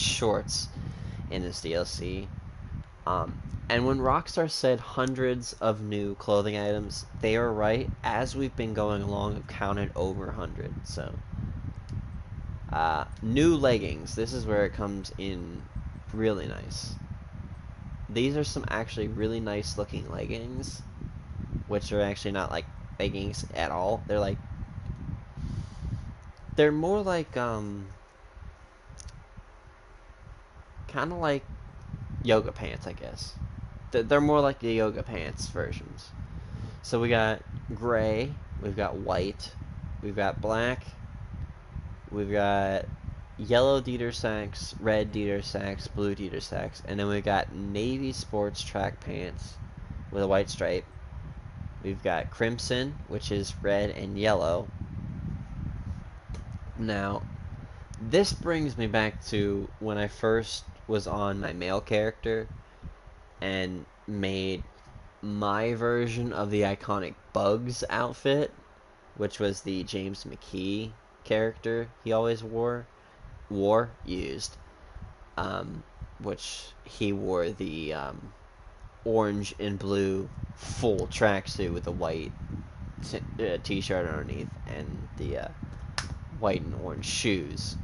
shorts in this DLC. And when Rockstar said hundreds of new clothing items, they are right. As we've been going along, I've counted over 100. So, new leggings. This is where it comes in really nice. These are some actually really nice looking leggings, which are actually not like leggings at all. They're more like, kind of like yoga pants, I guess. They're more like the yoga pants versions. So we got gray, we've got white, we've got black, we've got yellow Dieter sacks, red Dieter sacks, blue Dieter sacks, and then we've got navy sports track pants with a white stripe. We've got crimson, which is red and yellow. Now, this brings me back to when I first was on my male character and made my version of the iconic Bugs outfit, which was the James McKee character he always used, um, which he wore the orange and blue full tracksuit with a white t-shirt underneath and the white and orange shoes.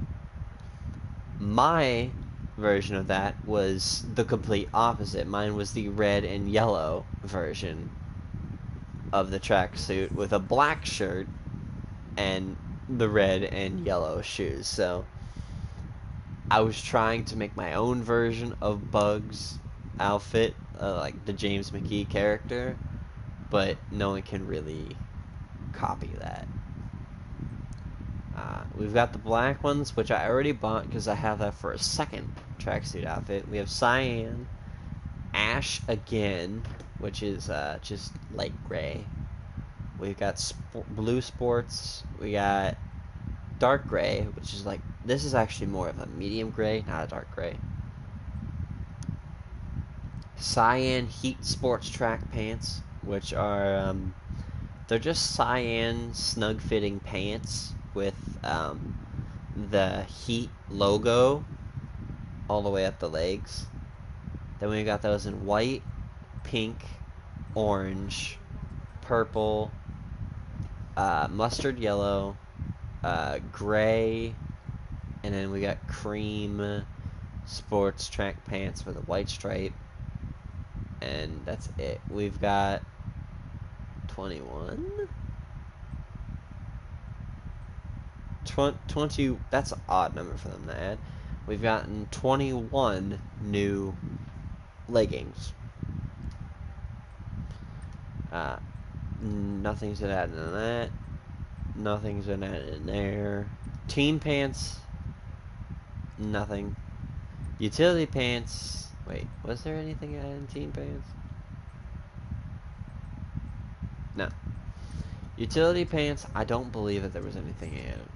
My version of that was the complete opposite. Mine was the red and yellow version of the tracksuit with a black shirt and the red and yellow shoes. So I was trying to make my own version of Bug's outfit, like the James McKee character, but no one can really copy that. We've got the black ones, which I already bought because I have that for a second tracksuit outfit. We have cyan, ash again, which is just light gray. We've got blue sports. We got dark gray, which is like, this is actually more of a medium gray, not a dark gray. Cyan heat sports track pants, which are they're just cyan snug fitting pants with the heat logo all the way up the legs. Then we got those in white, pink, orange, purple, mustard yellow, gray, and then we got cream sports track pants with a white stripe, and that's it. We've got 21? 20, that's an odd number for them to add. We've gotten 21 new leggings. Nothing's been added in that. Nothing's been added in there. Teen pants, nothing. Utility pants, wait, was there anything added in teen pants? No. Utility pants, I don't believe that there was anything added.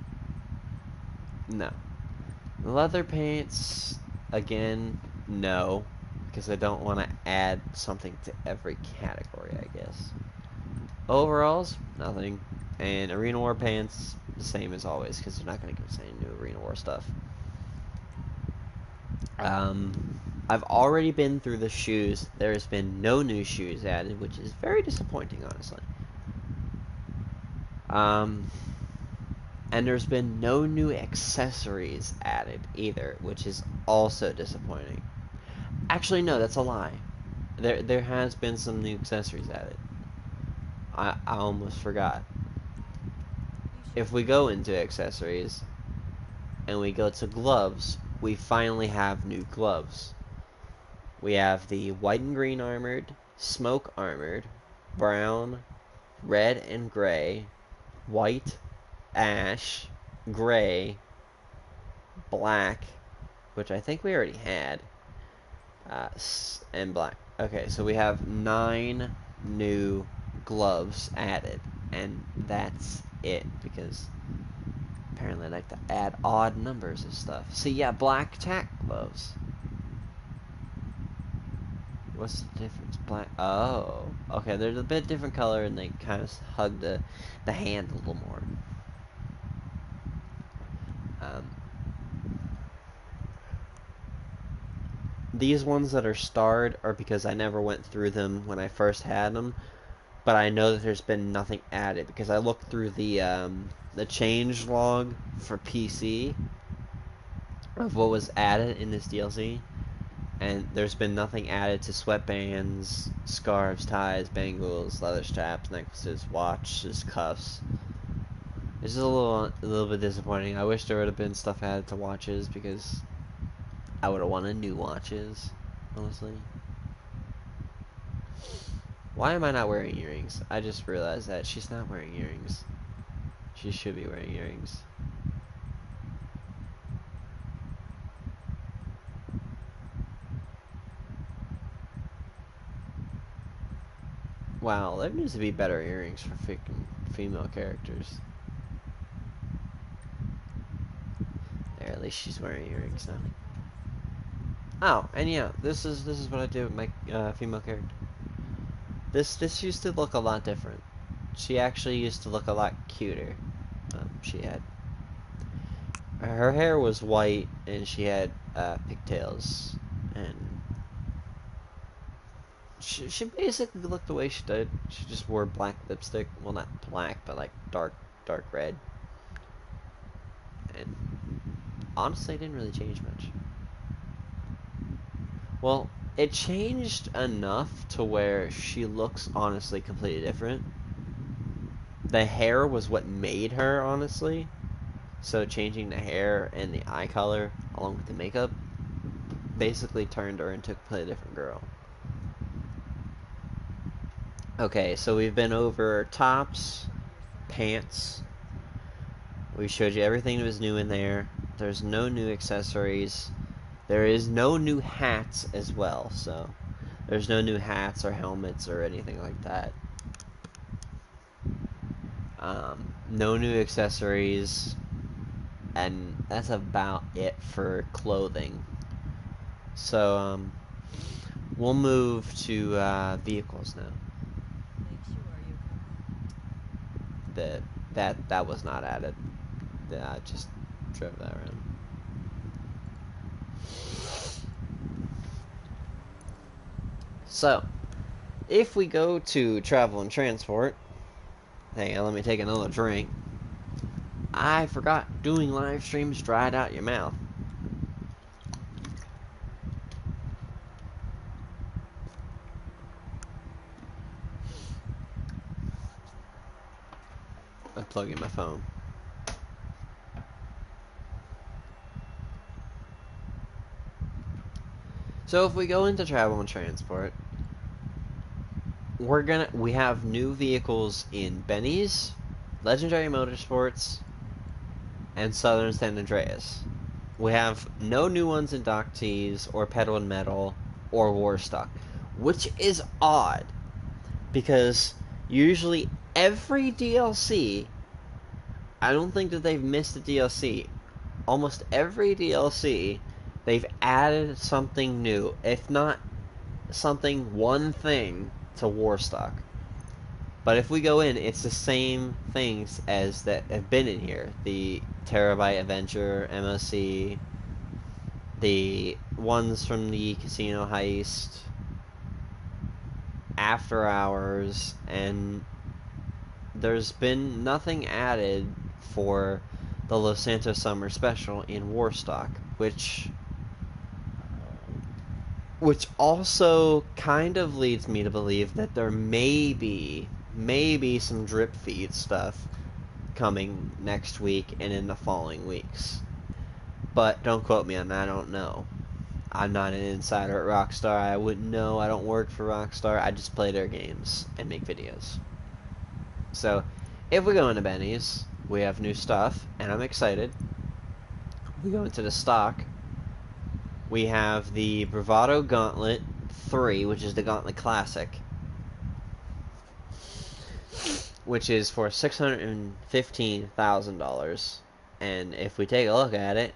No. Leather pants, again, no. Because I don't want to add something to every category, I guess. Overalls, nothing. And Arena War pants, the same as always, because they're not going to give us any new Arena War stuff. I've already been through the shoes. There has been no new shoes added, which is very disappointing, honestly. And there's been no new accessories added either, which is also disappointing. Actually, no, that's a lie. There has been some new accessories added. I almost forgot. If we go into accessories and we go to gloves, we finally have new gloves. We have the white and green armored, smoke armored, brown, red and gray, white, ash, gray, black, which I think we already had, and black. Okay, so we have 9 new gloves added, and that's it, because apparently I like to add odd numbers of stuff. So yeah, black tack gloves. What's the difference? Black. Oh, okay. They're a bit different color, and they kind of hug the hand a little more. These ones that are starred are because I never went through them when I first had them, but I know that there's been nothing added because I looked through the change log for PC of what was added in this DLC, and there's been nothing added to sweatbands, scarves, ties, bangles, leather straps, necklaces, watches, cuffs. This is a little bit disappointing. I wish there would have been stuff added to watches because I would have wanted new watches, honestly. Why am I not wearing earrings? I just realized that she's not wearing earrings. She should be wearing earrings. Wow, there needs to be better earrings for freaking female characters. There, at least she's wearing earrings now. Oh, and yeah, this is what I do with my female character. This used to look a lot different. She actually used to look a lot cuter. She had her hair was white and she had pigtails, and she basically looked the way she did. She just wore black lipstick. Well, not black, but like dark red. And honestly, it didn't really change much. Well, it changed enough to where she looks honestly completely different. The hair was what made her, honestly. So changing the hair and the eye color along with the makeup basically turned her into a completely different girl. Okay, so we've been over tops, pants, We showed you everything that was new in there. There's no new accessories. There is no new hats as well, so there's no new hats or helmets or anything like that. No new accessories, and that's about it for clothing. So we'll move to vehicles now. Make sure you come back. That was not added. I just drove that around. So, if we go to travel and transport, hang on, let me take another drink. I forgot doing live streams dried out your mouth. I'm plugging my phone. So if we go into travel and transport, we have new vehicles in Benny's, Legendary Motorsports, and Southern San Andreas. We have no new ones in Dock Tees or Pedal and Metal or Warstock, which is odd because usually every DLC, I don't think that they've missed a DLC. Almost every DLC, they've added something new, if not one thing to Warstock. But if we go in, it's the same things as that have been in here. The Terabyte Avenger, MOC, the ones from the Casino Heist, After Hours, and there's been nothing added for the Los Santos Summer Special in Warstock, which also kind of leads me to believe that there may be some drip feed stuff coming next week and in the following weeks. But don't quote me on that, I don't know. I'm not an insider at Rockstar. I wouldn't know. I don't work for Rockstar. I just play their games and make videos. So, if we go into Benny's, we have new stuff, and I'm excited. We go into the stock. We have the Bravado Gauntlet 3, which is the Gauntlet Classic, which is for $615,000. And if we take a look at it,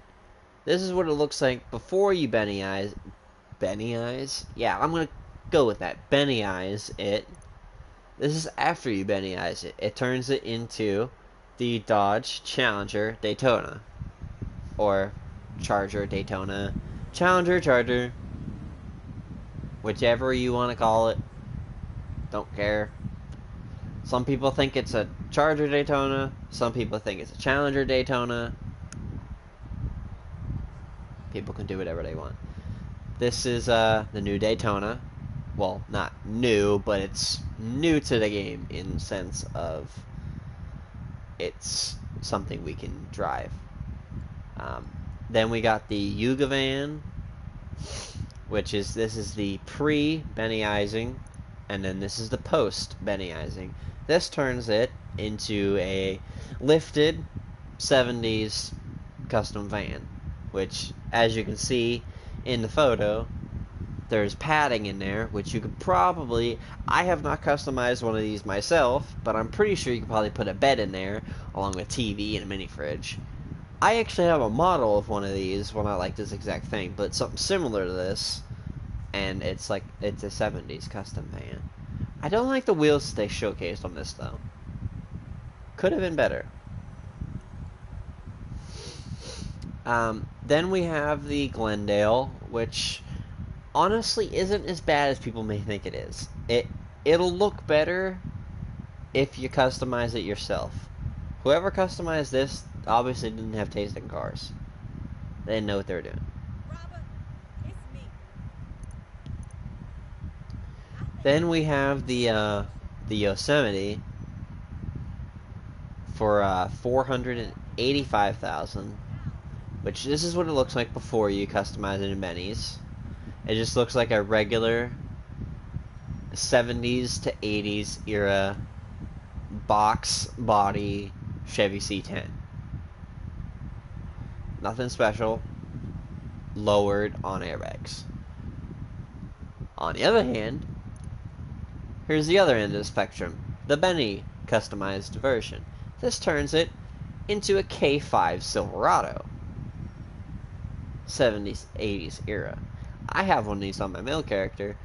this is what it looks like before you Benny Eyes. Benny Eyes? Yeah, I'm going to go with that. Benny Eyes it. This is after you Benny Eyes it. It turns it into the Dodge Challenger Daytona. Or Charger Daytona. Challenger Charger. Whichever you want to call it. Don't care. Some people think it's a Charger Daytona. Some people think it's a Challenger Daytona. People can do whatever they want. This is the new Daytona. Well, not new, but it's new to the game in the sense of it's something we can drive. Then we got the Yuga van, this is the pre-Bennyizing, and then this is the post-Bennyizing. This turns it into a lifted 70s custom van, which, as you can see in the photo, there's padding in there, which you could probably... I have not customized one of these myself, but I'm pretty sure you could probably put a bed in there, along with TV and a mini fridge. I actually have a model of one of these, well, not like this exact thing, but something similar to this, and it's a 70s custom van. I don't like the wheels they showcased on this, though. Could have been better. Then we have the Glendale, which honestly isn't as bad as people may think it is. It'll look better if you customize it yourself. Whoever customized this obviously didn't have taste in cars. They didn't know what they were doing. Robert, it's me. Then we have the Yosemite for $485,000, which this is what it looks like before you customize it in Benny's. It just looks like a regular 70s to 80s era box body Chevy C10. Nothing special. Lowered on airbags. On the other hand, here's the other end of the spectrum. The Benny customized version. This turns it into a K5 Silverado. 70s, 80s era. I have one of these on my male character,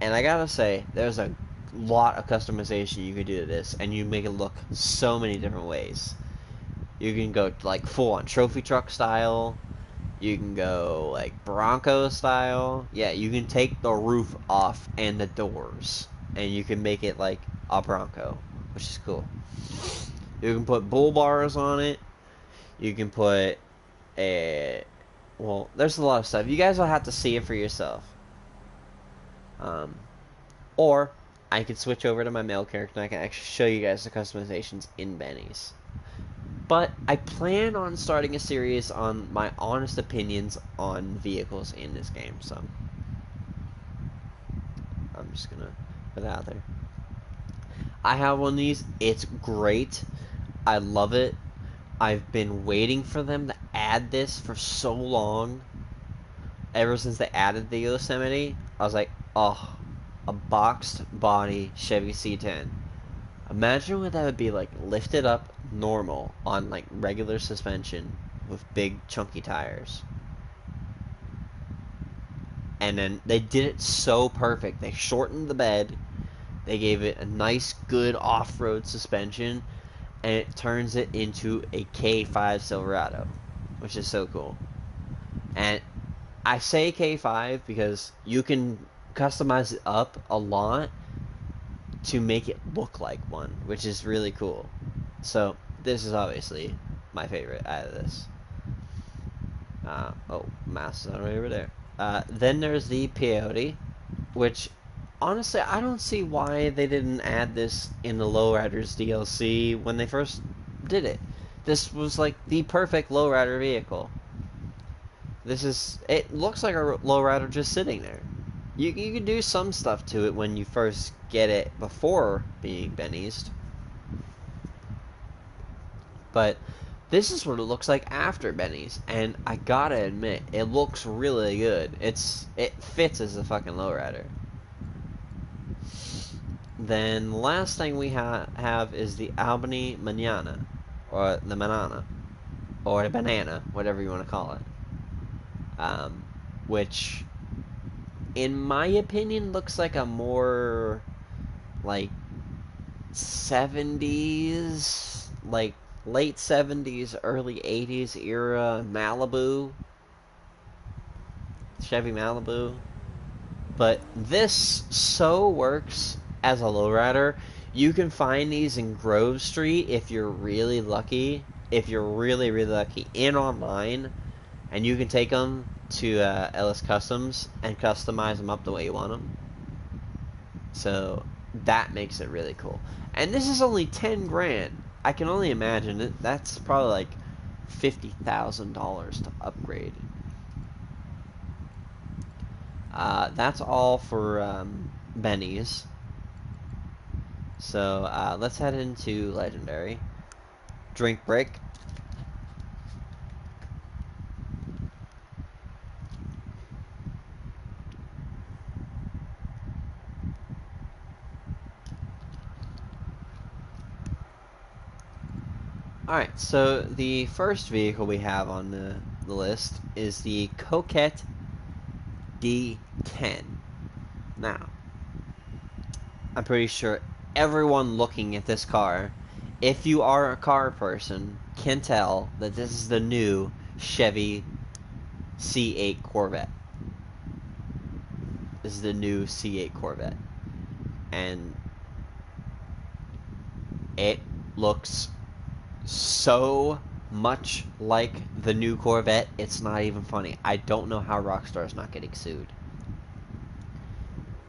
and I gotta say, there's a lot of customization you can do to this, and you make it look so many different ways. You can go like full on trophy truck style. You can go like Bronco style. Yeah, you can take the roof off and the doors, and you can make it like a Bronco, which is cool. You can put bull bars on it. You can put a well, there's a lot of stuff. You guys will have to see it for yourself. Um, or I could switch over to my male character and I can actually show you guys the customizations in Benny's. But I plan on starting a series on my honest opinions on vehicles in this game, so I'm just gonna put that out there. I have one of these. It's great. I love it. I've been waiting for them to add this for so long. Ever since they added the Yosemite, I was like, oh, a boxed body Chevy C10. Imagine what that would be like lifted up normal on like regular suspension with big chunky tires. And then they did it so perfect. They shortened the bed. They gave it a nice good off-road suspension, and it turns it into a K5 Silverado, which is so cool. And I say K5 because you can customize it up a lot to make it look like one, which is really cool. So this is obviously my favorite out of this. Oh, mouse is already over there. Then there's the Peyote, which honestly I don't see why they didn't add this in the Lowriders DLC when they first did it. This was like the perfect lowrider vehicle. It looks like a lowrider just sitting there. You can do some stuff to it when you first get it before being Benny's. But this is what it looks like after Benny's, and I gotta admit, it looks really good. It fits as a fucking lowrider. Then the last thing we have is the Albany Manana, or the Manana, or the Banana, whatever you want to call it. Which, in my opinion, looks like a more like 70s, like late 70s, early 80s era Malibu, Chevy Malibu. But this so works as a lowrider. You can find these in Grove Street if you're really lucky. If you're really, really lucky, in online, and you can take them to Ellis Customs and customize them up the way you want them. So that makes it really cool. And this is only 10 grand. I can only imagine it. That's probably like $50,000 to upgrade. That's all for Benny's. So let's head into Legendary. Drink break. Alright, so the first vehicle we have on the list is the Coquette D10. Now, I'm pretty sure everyone looking at this car, if you are a car person, can tell that this is the new Chevy C8 Corvette. This is the new C8 Corvette. And it looks so much like the new Corvette, it's not even funny. I don't know how Rockstar's not getting sued.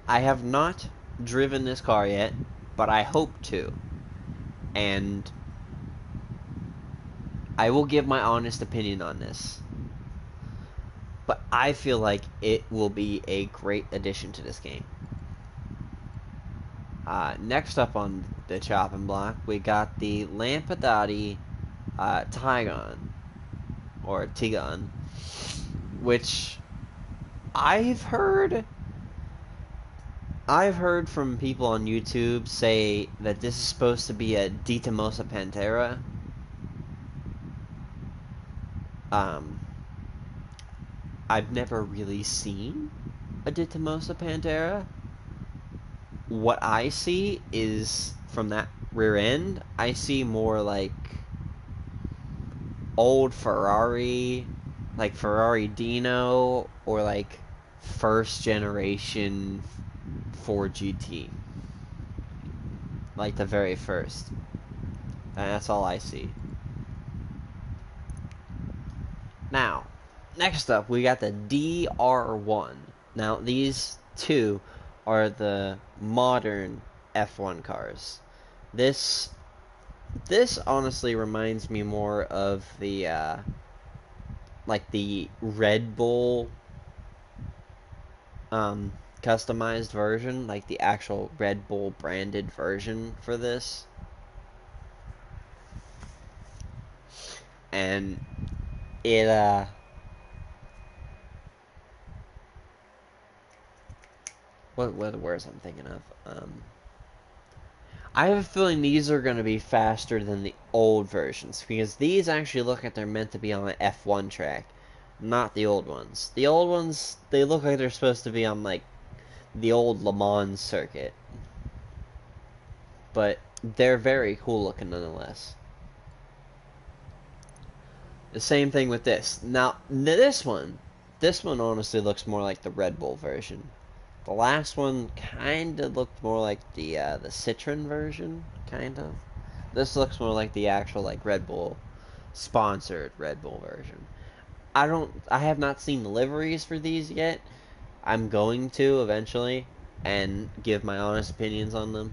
I have not driven this car yet, but I hope to. And I will give my honest opinion on this. But I feel like it will be a great addition to this game. Next up on the chopping block, we got the Lampadati Tygon, or Tigon, which I've heard from people on YouTube say that this is supposed to be a Ditamosa Pantera. I've never really seen a Ditamosa Pantera. What I see is, from that rear end, I see more like old Ferrari, like Ferrari Dino, or like first generation 4GT. Like the very first. And that's all I see. Now, next up, we got the DR1. Now, these two are the modern F1 cars. This honestly reminds me more of the like the Red Bull customized version, like the actual Red Bull branded version for this. And it what words I'm thinking of? I have a feeling these are going to be faster than the old versions, because these actually look like they're meant to be on an F1 track, not the old ones. The old ones, they look like they're supposed to be on like the old Le Mans circuit, but they're very cool looking nonetheless. The same thing with this. Now, this one honestly looks more like the Red Bull version. The last one kind of looked more like the Citroen version, kind of. This looks more like the actual like Red Bull sponsored Red Bull version. I have not seen the liveries for these yet. I'm going to eventually and give my honest opinions on them.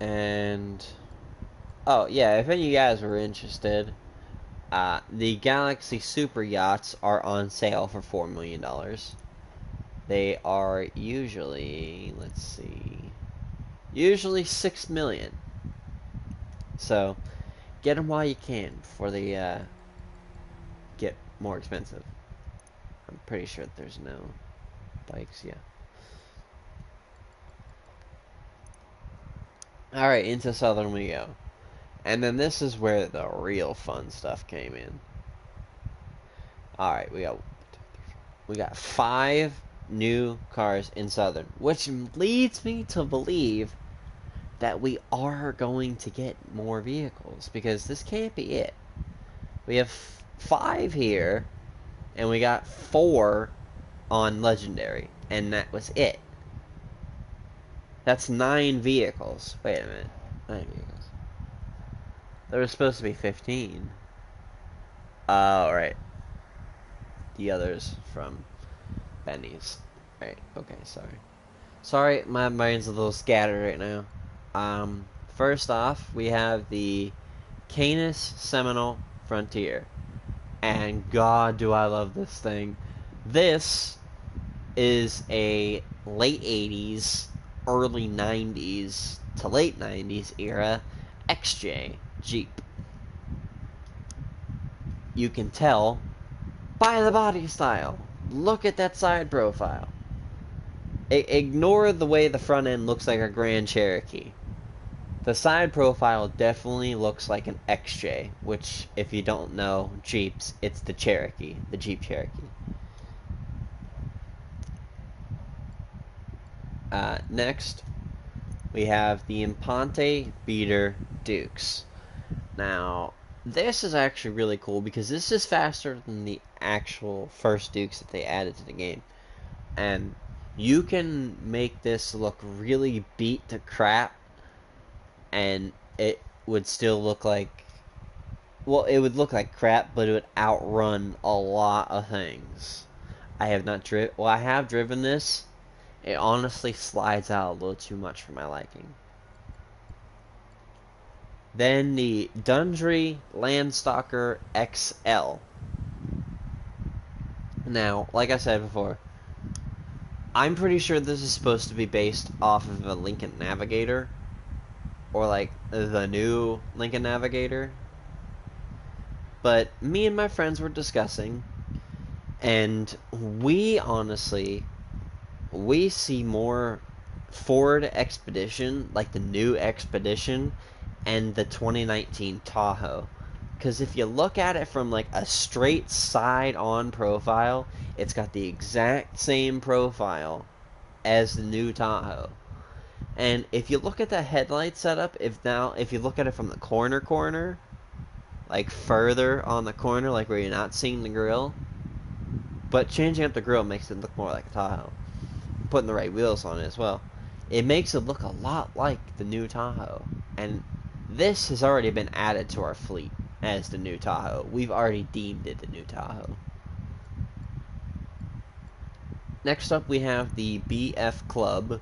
And oh yeah, if any of you guys were interested, the Galaxy Super Yachts are on sale for $4 million. They are usually, let's see, usually $6 million. So get them while you can before they get more expensive. I'm pretty sure that there's no bikes, yeah. Alright, into Southern we go. And then this is where the real fun stuff came in. Alright, we got 5 new cars in Southern, which leads me to believe that we are going to get more vehicles, because this can't be it. We have 5 here, and we got 4 on Legendary, and that was it. That's 9 vehicles. Wait a minute. 9 vehicles. There was supposed to be 15. Right. The others from Benny's. Right, okay, sorry. Sorry, my brain's a little scattered right now. First off, we have the Canis Seminole Frontier. And God, do I love this thing. This is a late 80s, early 90s to late 90s era XJ Jeep. You can tell by the body style. Look at that side profile. Ignore the way the front end looks like a Grand Cherokee. The side profile definitely looks like an XJ, which, if you don't know Jeeps, it's the Cherokee, the Jeep Cherokee. Next, we have the Impante Beater Dukes. Now, this is actually really cool because this is faster than the actual first Dukes that they added to the game. And you can make this look really beat to crap, and it would still look like, well, it would look like crap, but it would outrun a lot of things. I have not driven, well, I have driven this. It honestly slides out a little too much for my liking. Then the Dundry Landstalker XL. Now, like I said before, I'm pretty sure this is supposed to be based off of a Lincoln Navigator, or like the new Lincoln Navigator. but me and my friends were discussing, and we honestly, we see more Ford Expedition, like the new Expedition, and the 2019 Tahoe. Because if you look at it from like a straight side-on profile, it's got the exact same profile as the new Tahoe. And if you look at the headlight setup, if you look at it from the corner, like further on the corner, like where you're not seeing the grill, but changing up the grill makes it look more like a Tahoe. Putting the right wheels on it as well. It makes it look a lot like the new Tahoe. And this has already been added to our fleet as the new Tahoe. We've already deemed it the new Tahoe. Next up we have the BF Club,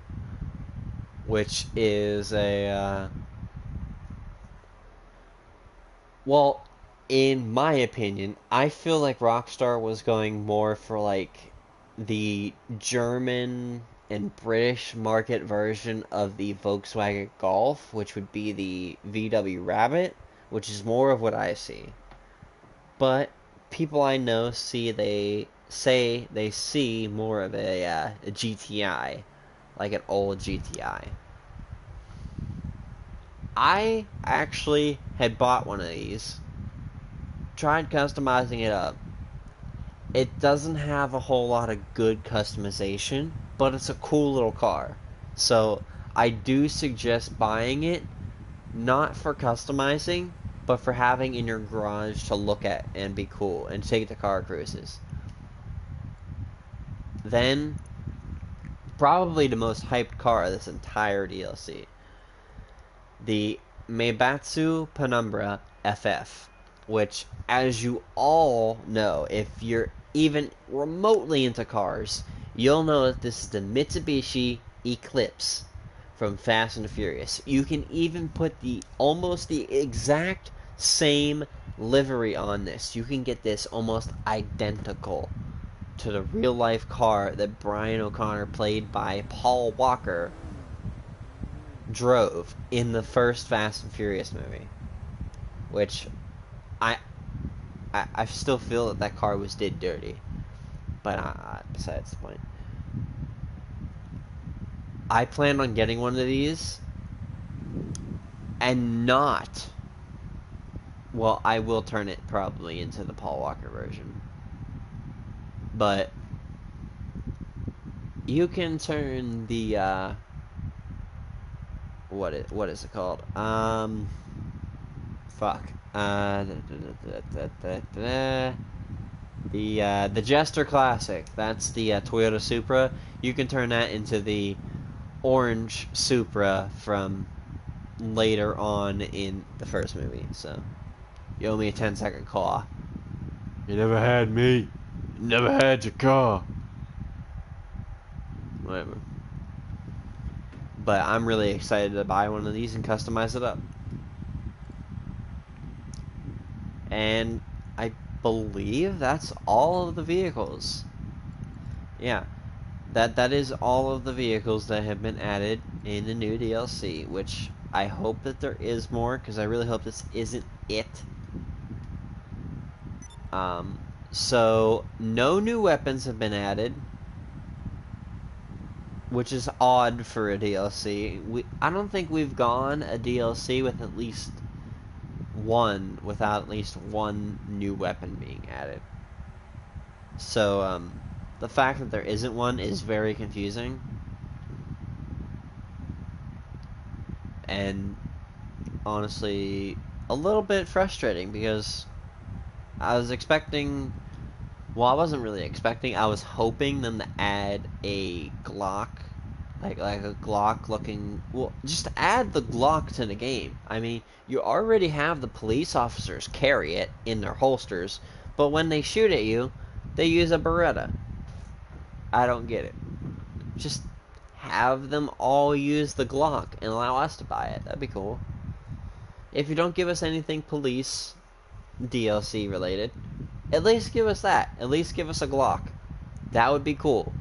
which is a, well, in my opinion, I feel like Rockstar was going more for like the German and British market version of the Volkswagen Golf, which would be the VW Rabbit, which is more of what I see. But people I know say they see more of a GTI, like an old GTI. I actually had bought one of these, tried customizing it up. It doesn't have a whole lot of good customization, but it's a cool little car. So I do suggest buying it, not for customizing, but for having in your garage to look at and be cool and take the car cruises. Then, probably the most hyped car of this entire DLC, the Meibatsu Penumbra FF, which, as you all know, if you're even remotely into cars, you'll know that this is the Mitsubishi Eclipse from Fast and the Furious. You can even put almost the exact same livery on this. You can get this almost identical to the real life car that Brian O'Connor, played by Paul Walker, drove in the first Fast and Furious movie, which I I still feel that that car was did dirty, but besides the point. I plan on getting one of these, and not, well, I will turn it probably into the Paul Walker version, but you can turn the what is it called? Fuck. The Jester Classic. That's the Toyota Supra. You can turn that into the orange Supra from later on in the first movie. So you owe me a 10-second call. You never had me. You never had your car. Whatever. But I'm really excited to buy one of these and customize it up. And I believe that's all of the vehicles. Yeah, that is all of the vehicles that have been added in the new DLC, which I hope that there is more, because I really hope this isn't it. So no new weapons have been added, which is odd for a DLC. I don't think we've gone a DLC with at least without at least one new weapon being added. So, the fact that there isn't one is very confusing. And honestly, a little bit frustrating, because I was expecting, well, I wasn't really expecting, I was hoping them to add a Glock, like a Glock looking, well, just add the Glock to the game. I mean, you already have the police officers carry it in their holsters, but when they shoot at you, they use a Beretta. I don't get it. Just have them all use the Glock and allow us to buy it. That'd be cool. If you don't give us anything police DLC related, at least give us that. At least give us a Glock. That would be cool.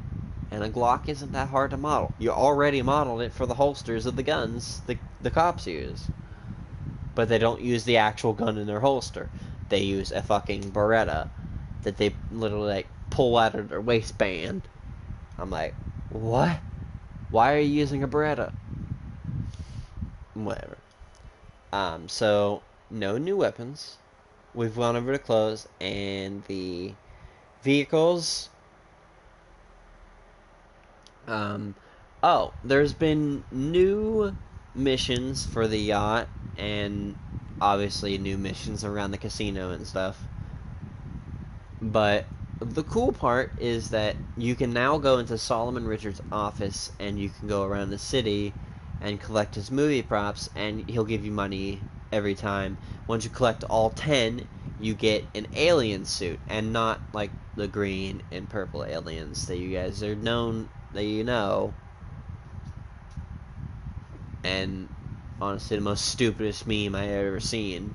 And a Glock isn't that hard to model. You already modeled it for the holsters of the guns the cops use. But they don't use the actual gun in their holster. they use a fucking Beretta that they literally like pull out of their waistband. I'm like, what? Why are you using a Beretta? Whatever. So no new weapons. We've gone over the clothes and the vehicles. Oh, there's been new missions for the yacht, and obviously new missions around the casino and stuff. But the cool part is that you can now go into Solomon Richards' office and you can go around the city and collect his movie props, and he'll give you money every time. Once you collect all 10, you get an alien suit, and not like the green and purple aliens that you guys are known that you know. And honestly, the most stupidest meme I ever seen.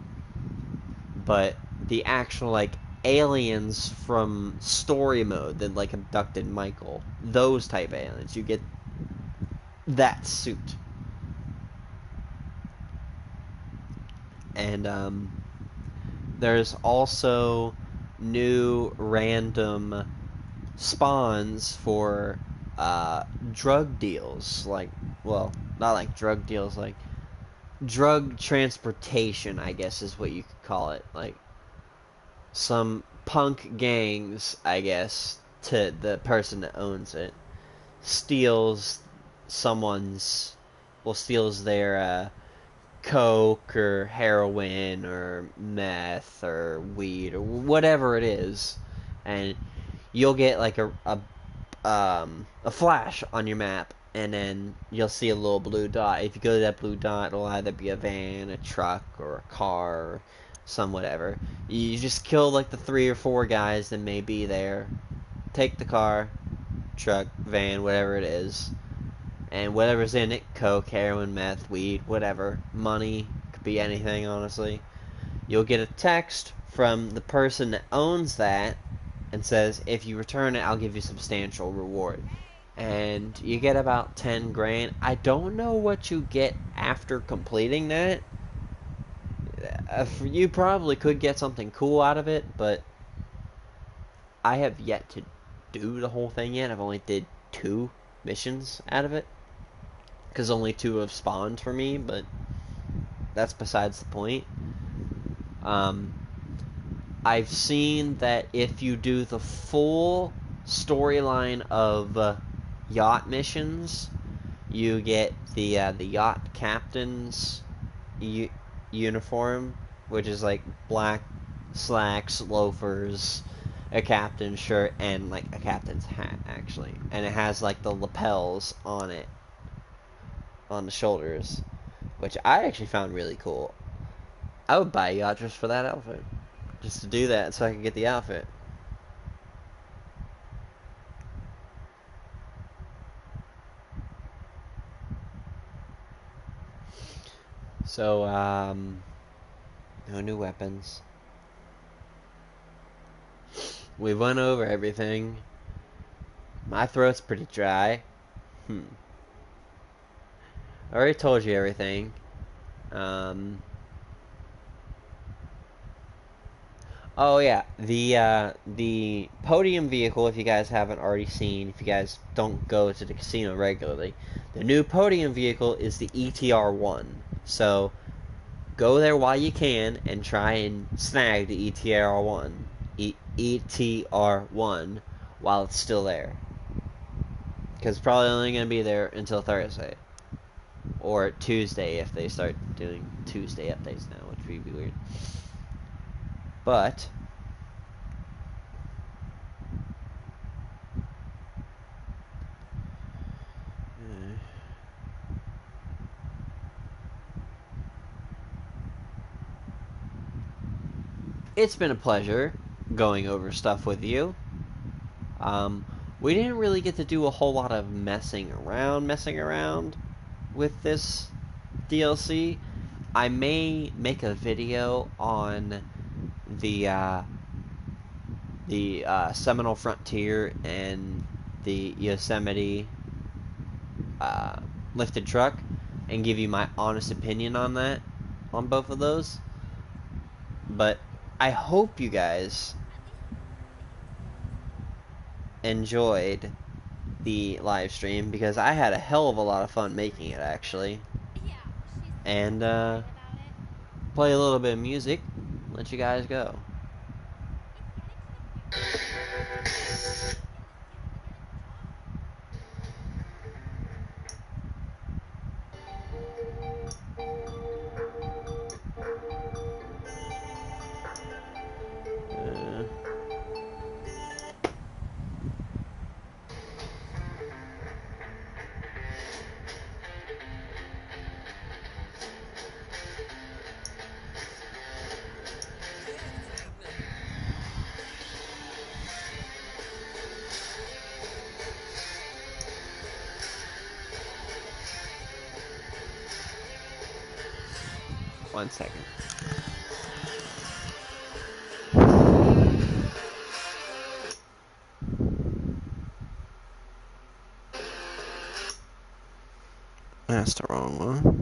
But the actual like aliens from story mode that like abducted Michael, those type aliens, you get that suit. And there's also new random spawns for drug deals, like, well, not like drug deals, like drug transportation, I guess is what you could call it. Like some punk gangs, I guess, to the person that owns it, steals someone's, well, steals their coke or heroin or meth or weed or whatever it is, and you'll get like a flash on your map, and then you'll see a little blue dot. If you go to that blue dot, it'll either be a van, a truck, or a car, or some whatever. You just kill like the 3 or 4 guys that may be there. Take the car, truck, van, whatever it is, and whatever's in it, coke, heroin, meth, weed, whatever, money, could be anything, honestly. You'll get a text from the person that owns that and says, if you return it, I'll give you substantial reward. And you get about 10 grand. I don't know what you get after completing that. You probably could get something cool out of it, but I have yet to do the whole thing yet. I've only did 2 missions out of it, because only 2 have spawned for me, but that's besides the point. I've seen that if you do the full storyline of yacht missions, you get the yacht captain's uniform, which is like black slacks, loafers, a captain's shirt, and like a captain's hat, actually. And it has like the lapels on it, on the shoulders, which I actually found really cool. I would buy a yacht just for that outfit. Just to do that so I can get the outfit. So, no new weapons. We went over everything. My throat's pretty dry. I already told you everything. Oh yeah, the podium vehicle, if you guys haven't already seen, if you guys don't go to the casino regularly, the new podium vehicle is the ETR-1. So, go there while you can and try and snag the ETR-1. ETR-1 while it's still there. Because it's probably only going to be there until Thursday. Or Tuesday if they start doing Tuesday updates now, which would be weird. But it's been a pleasure going over stuff with you. We didn't really get to do a whole lot of messing around with this DLC. I may make a video on the Seminole Frontier and the Yosemite lifted truck, and give you my honest opinion on that, on both of those. But I hope you guys enjoyed the live stream because I had a hell of a lot of fun making it actually. And play a little bit of music, let you guys go. Uh, One second. That's the wrong one.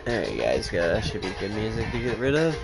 There you guys go. That should be good music to get rid of.